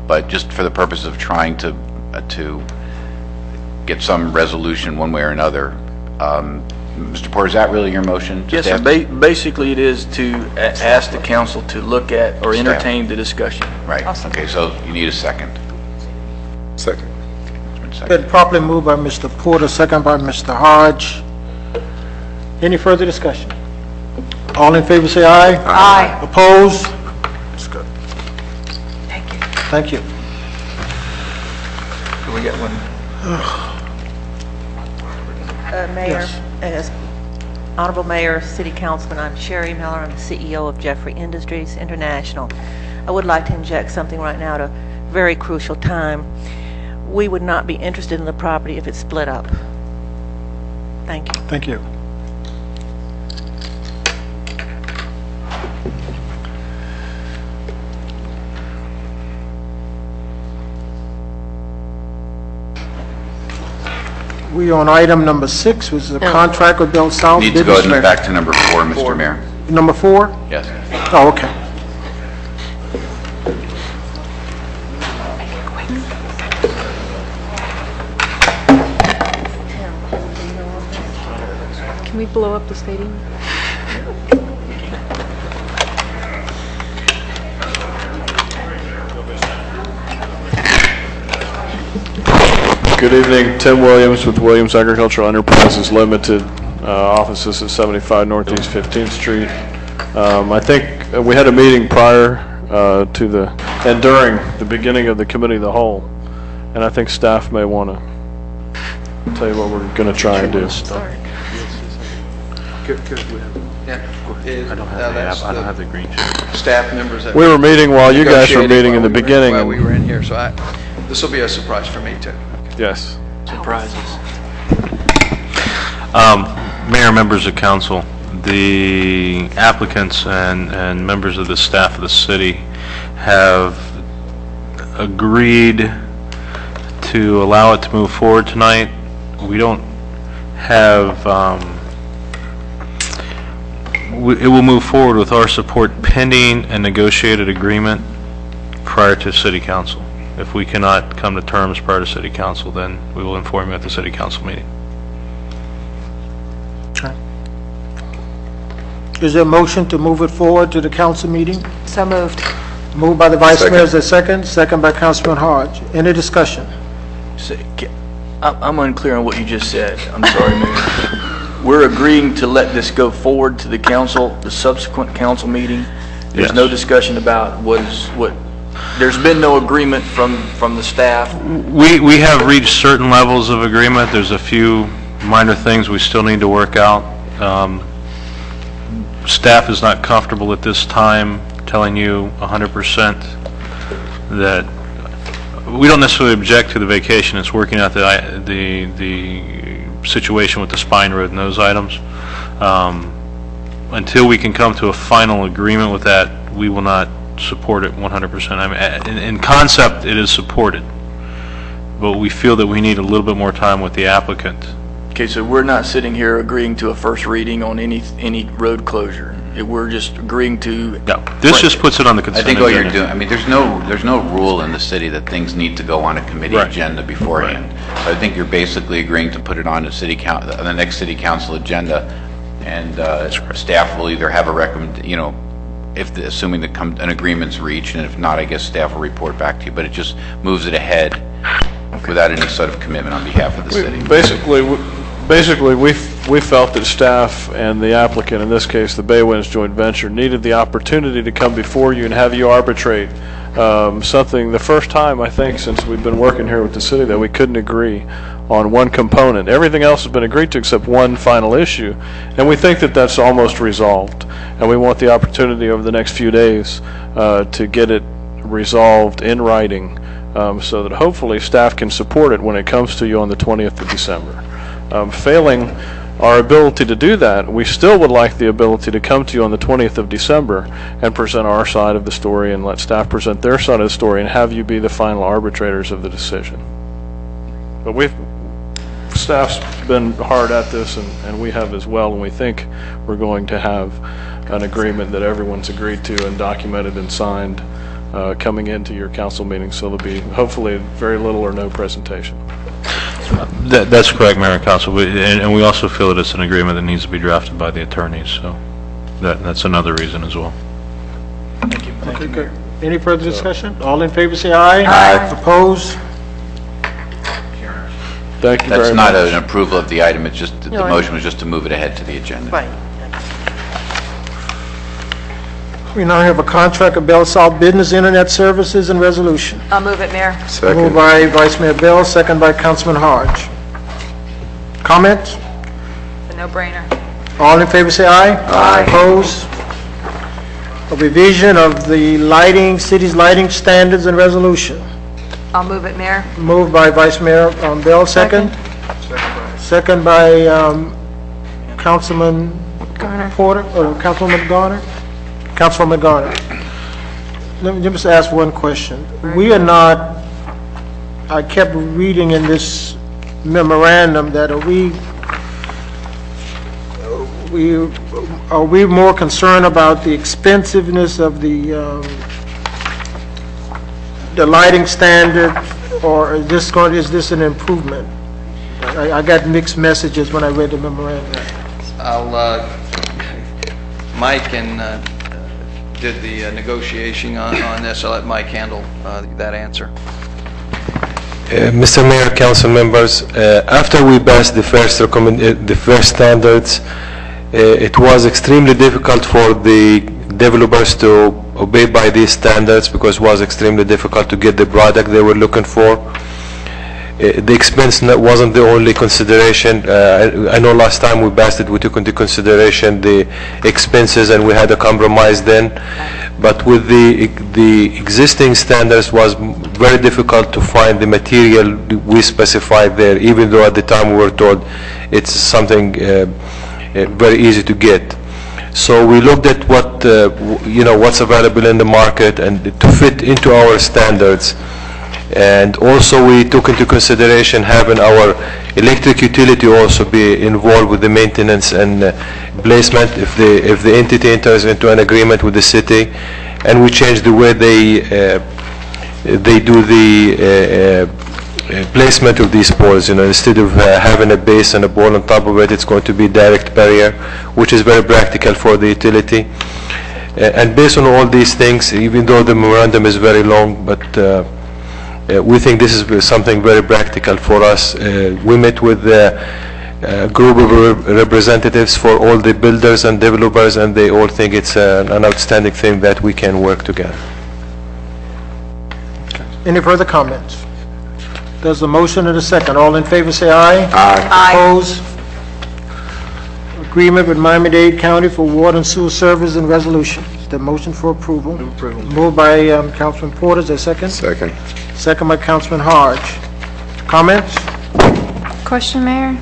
But just for the purpose of trying to get some resolution one way or another. Mr. Porter, is that really your motion? Yes, sir. Basically it is to ask the council to look at or entertain the discussion. Right. Awesome. Okay, so you need a second. Second. Been properly moved by Mr. Porter, second by Mr. Hodge. Any further discussion? All in favor say aye. Aye. Opposed? That's good. Thank you. Thank you. We got one. Mayor, Yes. Honorable Mayor, City Councilman, I'm Sherry Miller. I'm the CEO of Jeffrey Industries International. I would like to inject something right now at a very crucial time. We would not be interested in the property if it's split up. Thank you. Thank you. We on item number 6, which is a contract with Bell South. Need to go ahead and back to number 4, Mr. Mayor. Number 4? Yes. Oh, okay. Can we blow up the stadium? Good evening, Tim Williams with Williams Agricultural Enterprises Limited, offices at 75 Northeast 15th Street. I think we had a meeting prior to and during the beginning of the committee of the whole, and I think staff may want to tell you what we're going to try and do. I don't have the green sheet. Staff members. That We were meeting while you guys were meeting in the beginning. While we were in here, so this will be a surprise for me too. Yes. Surprises. Mayor, members of council, the applicants and members of the staff of the city have agreed to allow it to move forward tonight. We don't have, it will move forward with our support pending a negotiated agreement prior to city council. If we cannot come to terms prior to city council, then we will inform you at the city council meeting. Is there a motion to move it forward to the council meeting? So moved. Moved by the Vice Mayor as a second by Councilman Hodge. Any discussion? I'm unclear on what you just said. I'm sorry, Mayor. We're agreeing to let this go forward to the council, the subsequent council meeting. There's no discussion about what. There's been no agreement from the staff. We have reached certain levels of agreement. There's a few minor things we still need to work out. Staff is not comfortable at this time telling you 100% that we don't necessarily object to the vacation. It's working out the situation with the spine road and those items. Until we can come to a final agreement with that, we will not support it 100%. I mean, in concept, it is supported, but we feel that we need a little bit more time with the applicant. Okay, so we're not sitting here agreeing to a first reading on any road closure. We're just agreeing to. No, this just puts it on the consent agenda. I think all you're doing, I mean, there's no rule in the city that things need to go on a committee agenda beforehand. So I think you're basically agreeing to put it on the next city council agenda, and staff will either have a assuming that an agreement's reached, and if not, I guess staff will report back to you. But it just moves it ahead without any sort of commitment on behalf of the city. Basically, we felt that staff and the applicant, in this case the Baywinds joint venture, needed the opportunity to come before you and have you arbitrate something, the first time I think since we've been working here with the city, that we couldn't agree on one component. Everything else has been agreed to except one final issue, and we think that that's almost resolved, and we want the opportunity over the next few days to get it resolved in writing, so that hopefully staff can support it when it comes to you on the 20th of December. Failing our ability to do that, we still would like the ability to come to you on the 20th of December and present our side of the story and let staff present their side of the story and have you be the final arbitrators of the decision. But staff's been hard at this, and we have as well, and we think we're going to have an agreement that everyone's agreed to and documented and signed coming into your council meeting, so there'll be hopefully very little or no presentation. That's correct, Mayor and Council, and we also feel that it's an agreement that needs to be drafted by the attorneys, so that's another reason as well. Thank you. Okay, good. Any further discussion? All in favor say aye. Aye. Opposed? Thank you very much. That's not an approval of the item, it's just, the motion was just to move it ahead to the agenda. Right. We now have a contract of Bell South Business Internet Services and resolution. I'll move it, Mayor. Second. Moved by Vice Mayor Bell, second by Councilman Hodge. Comments? It's a no-brainer. All in favor say aye. Aye. Opposed? A revision of the city's lighting standards and resolution. I'll move it, Mayor. Moved by Vice Mayor Bell, second. Second by Councilman Porter, or Councilwoman Garner? Councilwoman Garner. Let me just ask one question. We are not, I kept reading in this memorandum that are we more concerned about the expensiveness of the lighting standard, or is this an improvement? I got mixed messages when I read the memorandum. Mike did the negotiation on this. I'll let Mike handle that answer. Mr. Mayor, council members, after we passed the first standards, it was extremely difficult for the developers to obey by these standards because it was extremely difficult to get the product they were looking for. The expense wasn't the only consideration. I know last time we passed it, we took into consideration the expenses and we had a compromise then. But with the existing standards, was very difficult to find the material we specified there, even though at the time we were told it's something very easy to get. So we looked at what what's available in the market and to fit into our standards. And also we took into consideration having our electric utility also be involved with the maintenance and placement if the entity enters into an agreement with the city, and we changed the way they do the placement of these poles. Instead of having a base and a pole on top of it, it's going to be direct barrier, which is very practical for the utility. And based on all these things, even though the memorandum is very long, but we think this is something very practical for us. We met with a group of representatives for all the builders and developers, and they all think it's an outstanding thing that we can work together. Any further comments? There's a motion and a second. All in favor say aye. Aye. Opposed? Agreement with Miami-Dade County for water and sewer service and resolution. The motion for approval. Moved by Councilman Porter. Is there a second? Second. Second by Councilman Hodge. Comments? Question, Mayor?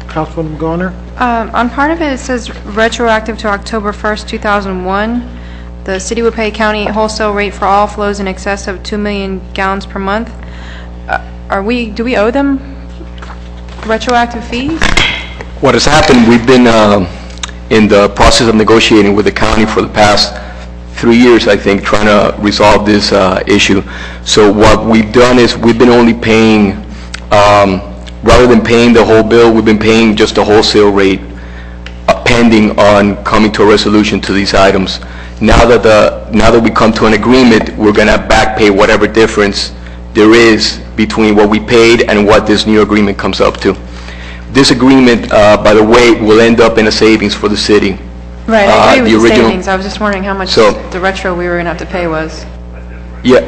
Councilman Garner? On part of it, it says retroactive to October 1st, 2001. The city would pay county wholesale rate for all flows in excess of 2 million gallons per month. Do we owe them retroactive fees? What has happened, we've been in the process of negotiating with the county for the past 3 years, I think, trying to resolve this issue. So what we've done is we've been only paying, rather than paying the whole bill, we've been paying just the wholesale rate, pending on coming to a resolution to these items. Now that we come to an agreement, we're going to back pay whatever difference there is between what we paid and what this new agreement comes up to. This agreement, by the way, will end up in a savings for the city. Right, I agree with the savings. I was just wondering how much So- the retro we were going to have to pay was. Yeah.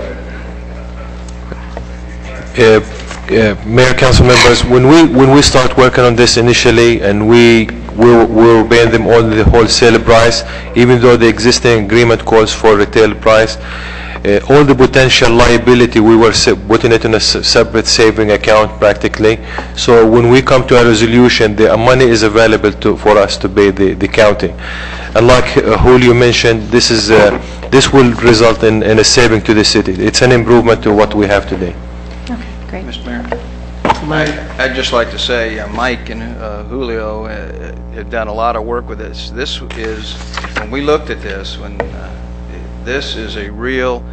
Mayor, council members, when we start working on this initially, and we were paying them on the wholesale price, even though the existing agreement calls for retail price, all the potential liability we were putting it in a separate saving account practically. So when we come to a resolution, the money is available for us to pay the county. And like Julio mentioned, this will result in a saving to the city. It's an improvement to what we have today. Okay, great. Mr. Mayor, I'd just like to say Mike and Julio have done a lot of work with this. This is, when we looked at this, this is a real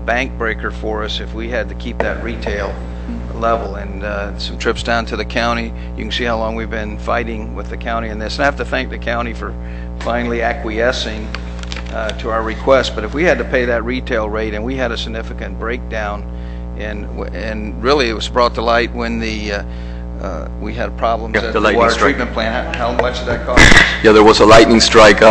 bank breaker for us if we had to keep that retail level. And some trips down to the county, you can see how long we've been fighting with the county in this. And I have to thank the county for finally acquiescing to our request. But if we had to pay that retail rate and we had a significant breakdown, and really it was brought to light when we had problems at the water treatment plant. How much did that cost? Yeah, there was a lightning strike.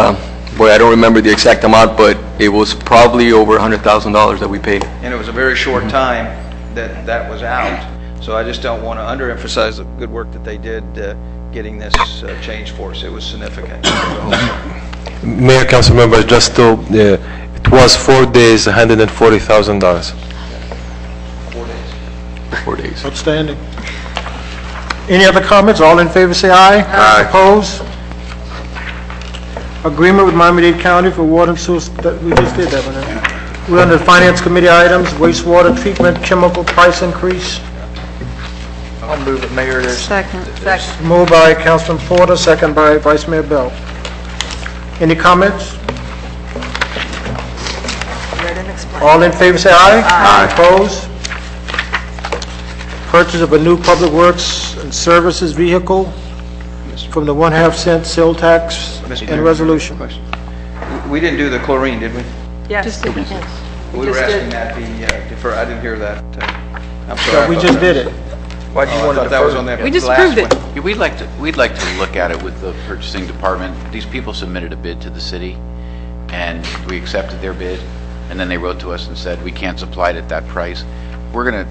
Boy, I don't remember the exact amount, but it was probably over $100,000 that we paid. And it was a very short time that was out. So I just don't want to underemphasize the good work that they did getting this change for us. It was significant. Mayor, council members, just to, it was 4 days, $140,000. 4 days. 4 days. Outstanding. Any other comments? All in favor say aye. Aye. Opposed? Agreement with Miami-Dade County for water and sewer, we just did that one. Right? We're under Finance Committee items, wastewater treatment, chemical price increase. I'll move it, Mayor. Second. Moved by Councilman Porter, second by Vice Mayor Bell. Any comments? All in favor say aye. Aye. Opposed? Purchase of a new public works and services vehicle from the 1/2 cent sale tax and resolution. We didn't do the chlorine, did we? Yes. We were asking that be deferred. I didn't hear that. I'm sorry. We just did it. Why do you want to that was on that We just last approved it. one. Yeah, we'd like to look at it with the purchasing department. These people submitted a bid to the city, and we accepted their bid, and then they wrote to us and said, we can't supply it at that price. We're gonna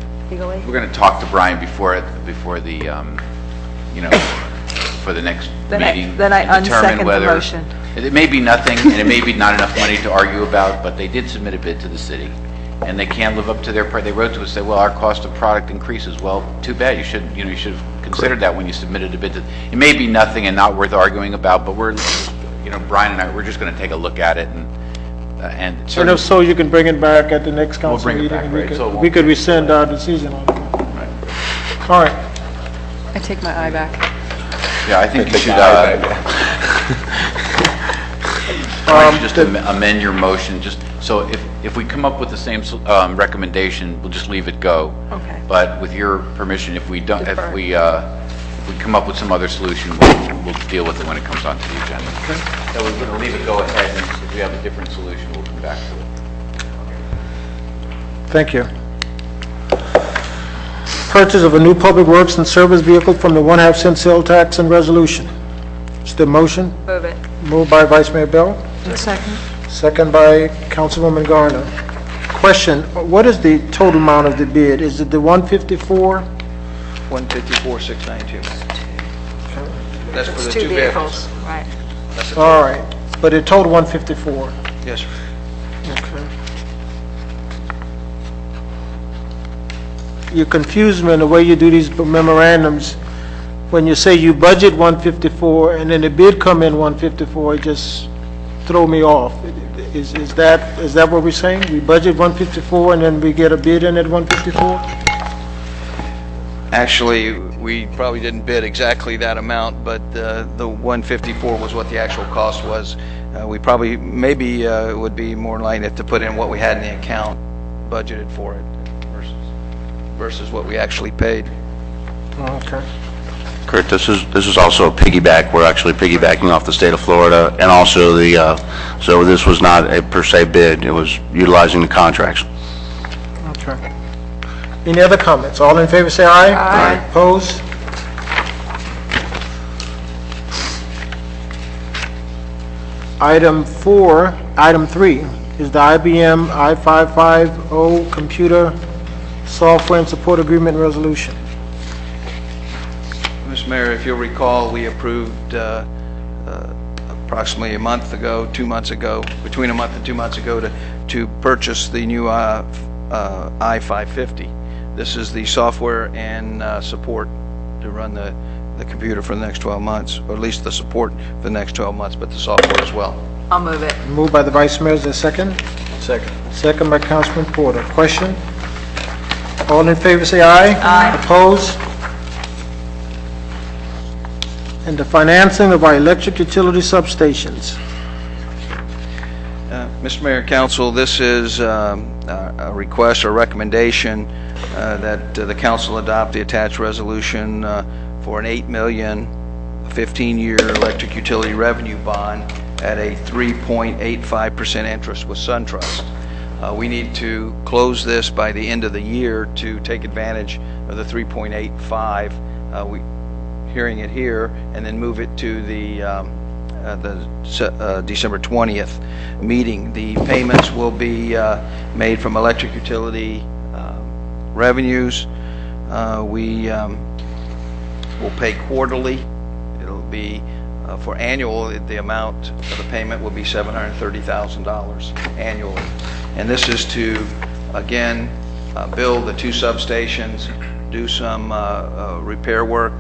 talk to Brian before the, for the next meeting. Then I and determine unsecond the whether- motion. It may be nothing, and it may be not enough money to argue about, but they did submit a bid to the city, and they can't live up to their price. They wrote to us, say, well, our cost of product increases. Well, too bad. You should have considered that when you submitted a bid. It may be nothing and not worth arguing about, but we're, Brian and I, we're just going to take a a look at it, and And if so, you can bring it back at the next council bring it meeting. back, and right, so it we won't- could rescind our decision on it. Right. All right. I take my eye back. Yeah, I think you should, just amend your motion, just, so if we come up with the same recommendation, we'll just leave it go. Okay. But with your permission, if we don't, Defer. if we come up with some other solution, we'll deal with it when it comes onto the agenda. So we're gonna leave it go ahead, and if we have a different solution, we'll come back to it. Thank you. Purchase of a new public works and service vehicle from the 1/2 cent sale tax and resolution. Is the motion? Move it. Moved by Vice Mayor Bell, Second. second by Councilwoman Garner. Question, what is the total amount of the bid? Is it the 154? 154,692. That's for It's the two two vehicles. Right. That's the All right, but it total 154. Yes, sir. Okay. You confuse me in the way you do these memorandums. When you say you budget 154 and then the bid come in 154, it just throw me off. Is that what we're saying? We budget 154 and then we get a bid in at 154? Actually, we probably didn't bid exactly that amount, but the 154 was what the actual cost was. We probably, maybe would be more likely to put in what we had in the account budgeted for it versus what we actually paid. Okay. Kurt, this is also a piggyback. We're actually piggybacking off the state of Florida, and also so this was not a per se bid. It was utilizing the contracts. Okay. Any other comments? All in favor say aye. Aye. Opposed? Item 3 is the IBM I-550 computer software and support agreement resolution. Mr. Mayor, if you'll recall, we approved approximately a month ago, 2 months ago, between a month and 2 months ago, to purchase the new I-550. This is the software and support to run the computer for the next 12 months, or at least the support for the next 12 months, but the software as well. I'll move it. Moved by the Vice Mayor, is there a second? Second. Second by Councilman Porter. Question? All in favor say aye. Aye. Opposed? And the financing of our electric utility substations. Mr. Mayor, Council, this is a request or recommendation that the Council adopt the attached resolution for an $8 million 15-year electric utility revenue bond at a 3.85% interest with SunTrust. We need to close this by the end of the year to take advantage of the 3.85. Hearing it here, and then move it to the December 20th meeting. The payments will be made from electric utility revenues. We will pay quarterly. It'll be for annual. The amount of the payment will be $730,000 annually, and this is to again build the two substations, do some repair work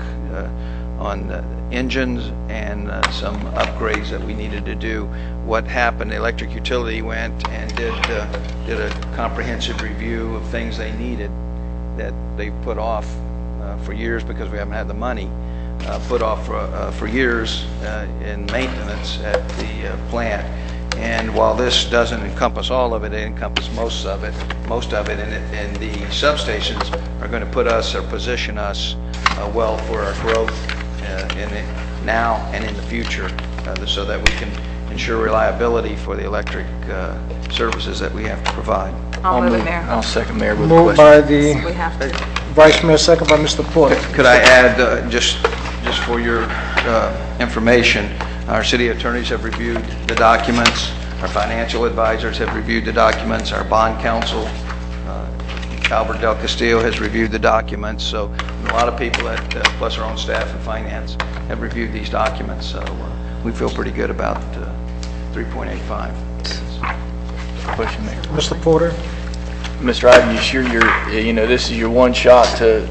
on engines, and some upgrades that we needed to do. What happened, the electric utility went and did a comprehensive review of things they needed that they put off for years because we haven't had the money, put off for years in maintenance at the plant. And while this doesn't encompass all of it, it encompasses most of it, and the substations are going to put us or position us well for our growth now and in the future, so that we can ensure reliability for the electric services that we have to provide. I'll move it, Mayor. I'll second Mayor with a Moved question. by the We have to. Vice Mayor, second by Mr. Porter. Could I add, just for your information, our city attorneys have reviewed the documents, our financial advisors have reviewed the documents, our bond counsel, Albert Del Castillo, has reviewed the documents, so a lot of people at, plus our own staff and finance, have reviewed these documents, so we feel pretty good about 3.85. Question, Mayor. Mr. Porter? Mr. Ivey, you sure this is your one shot to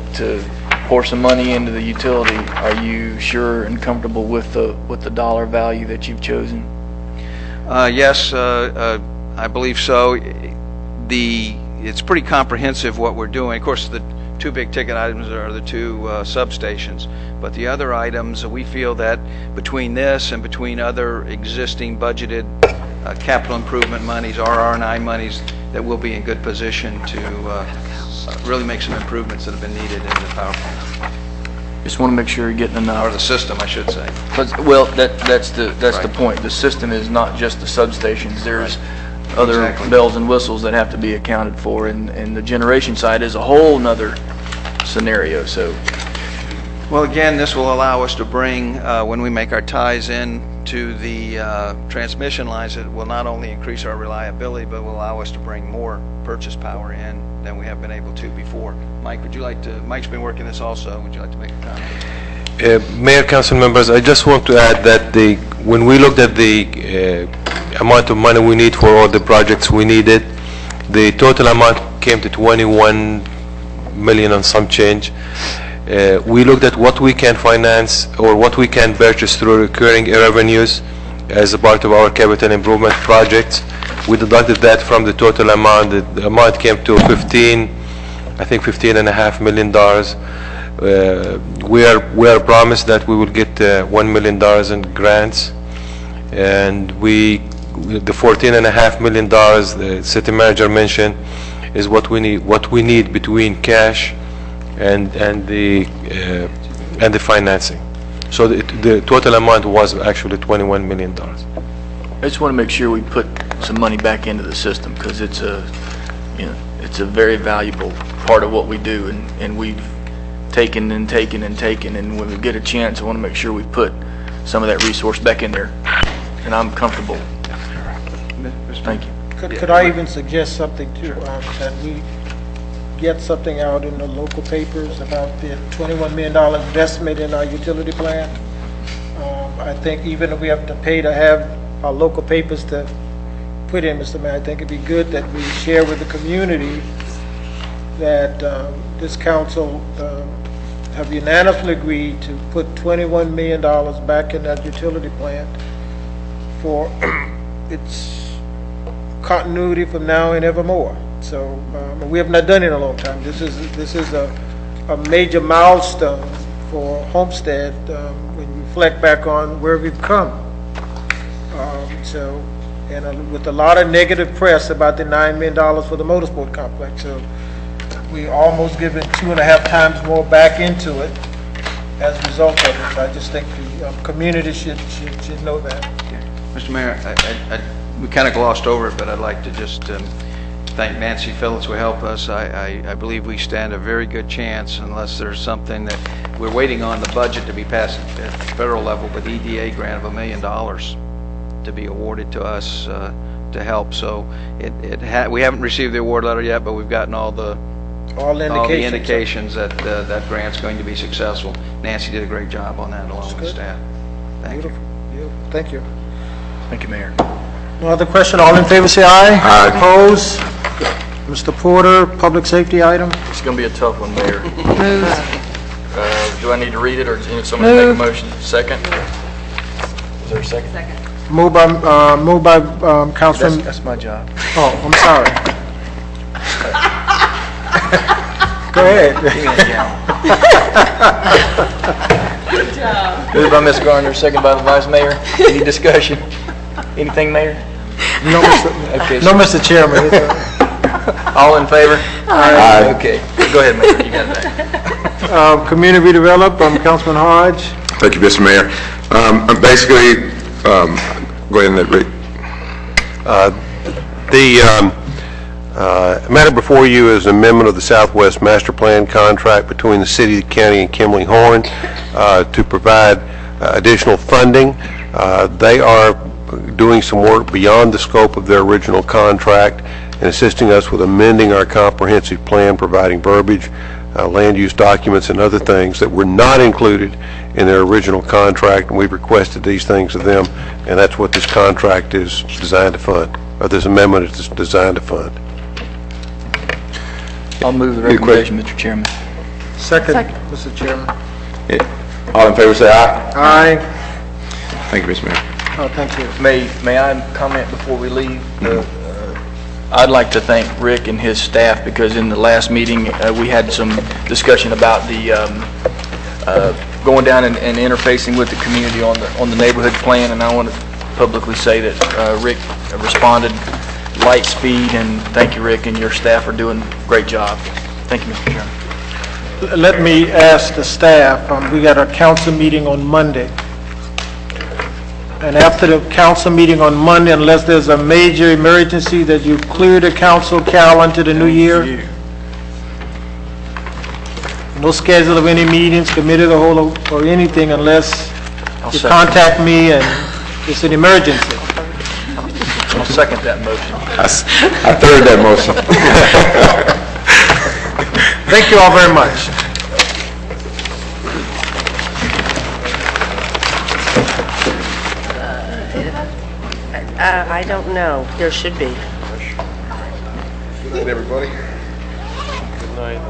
pour some money into the utility? Are you sure and comfortable with the dollar value that you've chosen? Yes, I believe so. It's pretty comprehensive what we're doing. Of course, the two big ticket items are the two substations, but the other items, we feel that between this and between other existing budgeted capital improvement monies, RR&I monies, that we'll be in good position to really make some improvements that have been needed in the power plant. Just want to make sure you're getting enough. Or the system, I should say. Well, that's the point. The system is not just the substations. There's other bells and whistles that have to be accounted for, and the generation side is a whole nother scenario. So, well, again, this will allow us to bring, when we make our ties in to the transmission lines, it will not only increase our reliability, but will allow us to bring more purchase power in than we have been able to before. Mike, would you like to? Mike's been working this also. Would you like to make a comment? Mayor, council members, I just want to add that when we looked at the amount of money we need for all the projects we needed, the total amount came to 21 million and some change. We looked at what we can finance or what we can purchase through recurring revenues as a part of our capital improvement projects. We deducted that from the total amount. The amount came to $15.5 million. We are promised that we will get $1 million in grants, and the $14.5 million the city manager mentioned is what we need between cash and the financing. So the total amount was actually $21 million. I just want to make sure we put some money back into the system, because it's a very valuable part of what we do, and we've taken and taken and taken, and when we get a chance, I want to make sure we put some of that resource back in there, and I'm comfortable. Thank you. Could I even suggest something too, that we get something out in the local papers about the $21 million investment in our utility plant? I think even if we have to pay to have our local papers to put in, Mr. Mayor, I think it'd be good that we share with the community that this council have unanimously agreed to put $21 million back in that utility plant for its continuity from now and evermore. So we have not done it in a long time. This is a major milestone for Homestead when you reflect back on where we've come. With a lot of negative press about the $9 million for the motorsport complex. So we almost given 2.5 times more back into it as a result of it. I just think the community should know that. Mr. Mayor, we kind of glossed over it, but I'd like to just thank Nancy Phillips who helped us. I believe we stand a very good chance, unless there's something that we're waiting on the budget to be passed at the federal level, with EDA grant of $1 million to be awarded to us to help. So we haven't received the award letter yet, but we've gotten all the indications that that grant's going to be successful. Nancy did a great job on that along with staff. Thank you. Thank you. Thank you, Mayor. No other question? All in favor, say aye. Aye. Opposed? Mr. Porter, public safety item. It's going to be a tough one, Mayor. Move. Do I need to read it, or does somebody make a motion? Second? Is there a second? Second. Moved by Councilman. That's my job. Oh, I'm sorry. Go ahead. Good job. Moved by Ms. Garner, second by the Vice Mayor. Any discussion? Anything, Mayor? No, Mr. Chairman. All in favor? Aye. Okay. Go ahead, Mayor. You got that. Community Development, Councilman Hodge. Thank you, Mr. Mayor. Basically, go ahead and read. The matter before you is an amendment of the Southwest Master Plan contract between the city, the county, and Kimley-Horn to provide additional funding. They are doing some work beyond the scope of their original contract and assisting us with amending our comprehensive plan, providing verbiage, land use documents, and other things that were not included in their original contract, and we've requested these things of them, and that's what this contract is designed to fund, or this amendment is designed to fund. I'll move the recommendation, Mr. Chairman. Second, Mr. Chairman. All in favor, say aye. Aye. Thank you, Mr. Mayor. Oh, thank you. May I comment before we leave? I'd like to thank Rick and his staff, because in the last meeting, we had some discussion about the going down and interfacing with the community on the neighborhood plan, and I want to publicly say that Rick responded light speed, and thank you, Rick, and your staff are doing a great job. Thank you, Mr. Chairman. Let me ask the staff, we got a council meeting on Monday. And after the council meeting on Monday, unless there's a major emergency, that you clear the council calendar to the new year? No schedule of any meetings, committee of the whole, or anything, unless you contact me and it's an emergency. I'll second that motion. I third that motion. Thank you all very much. I don't know. There should be. Good night, everybody. Good night.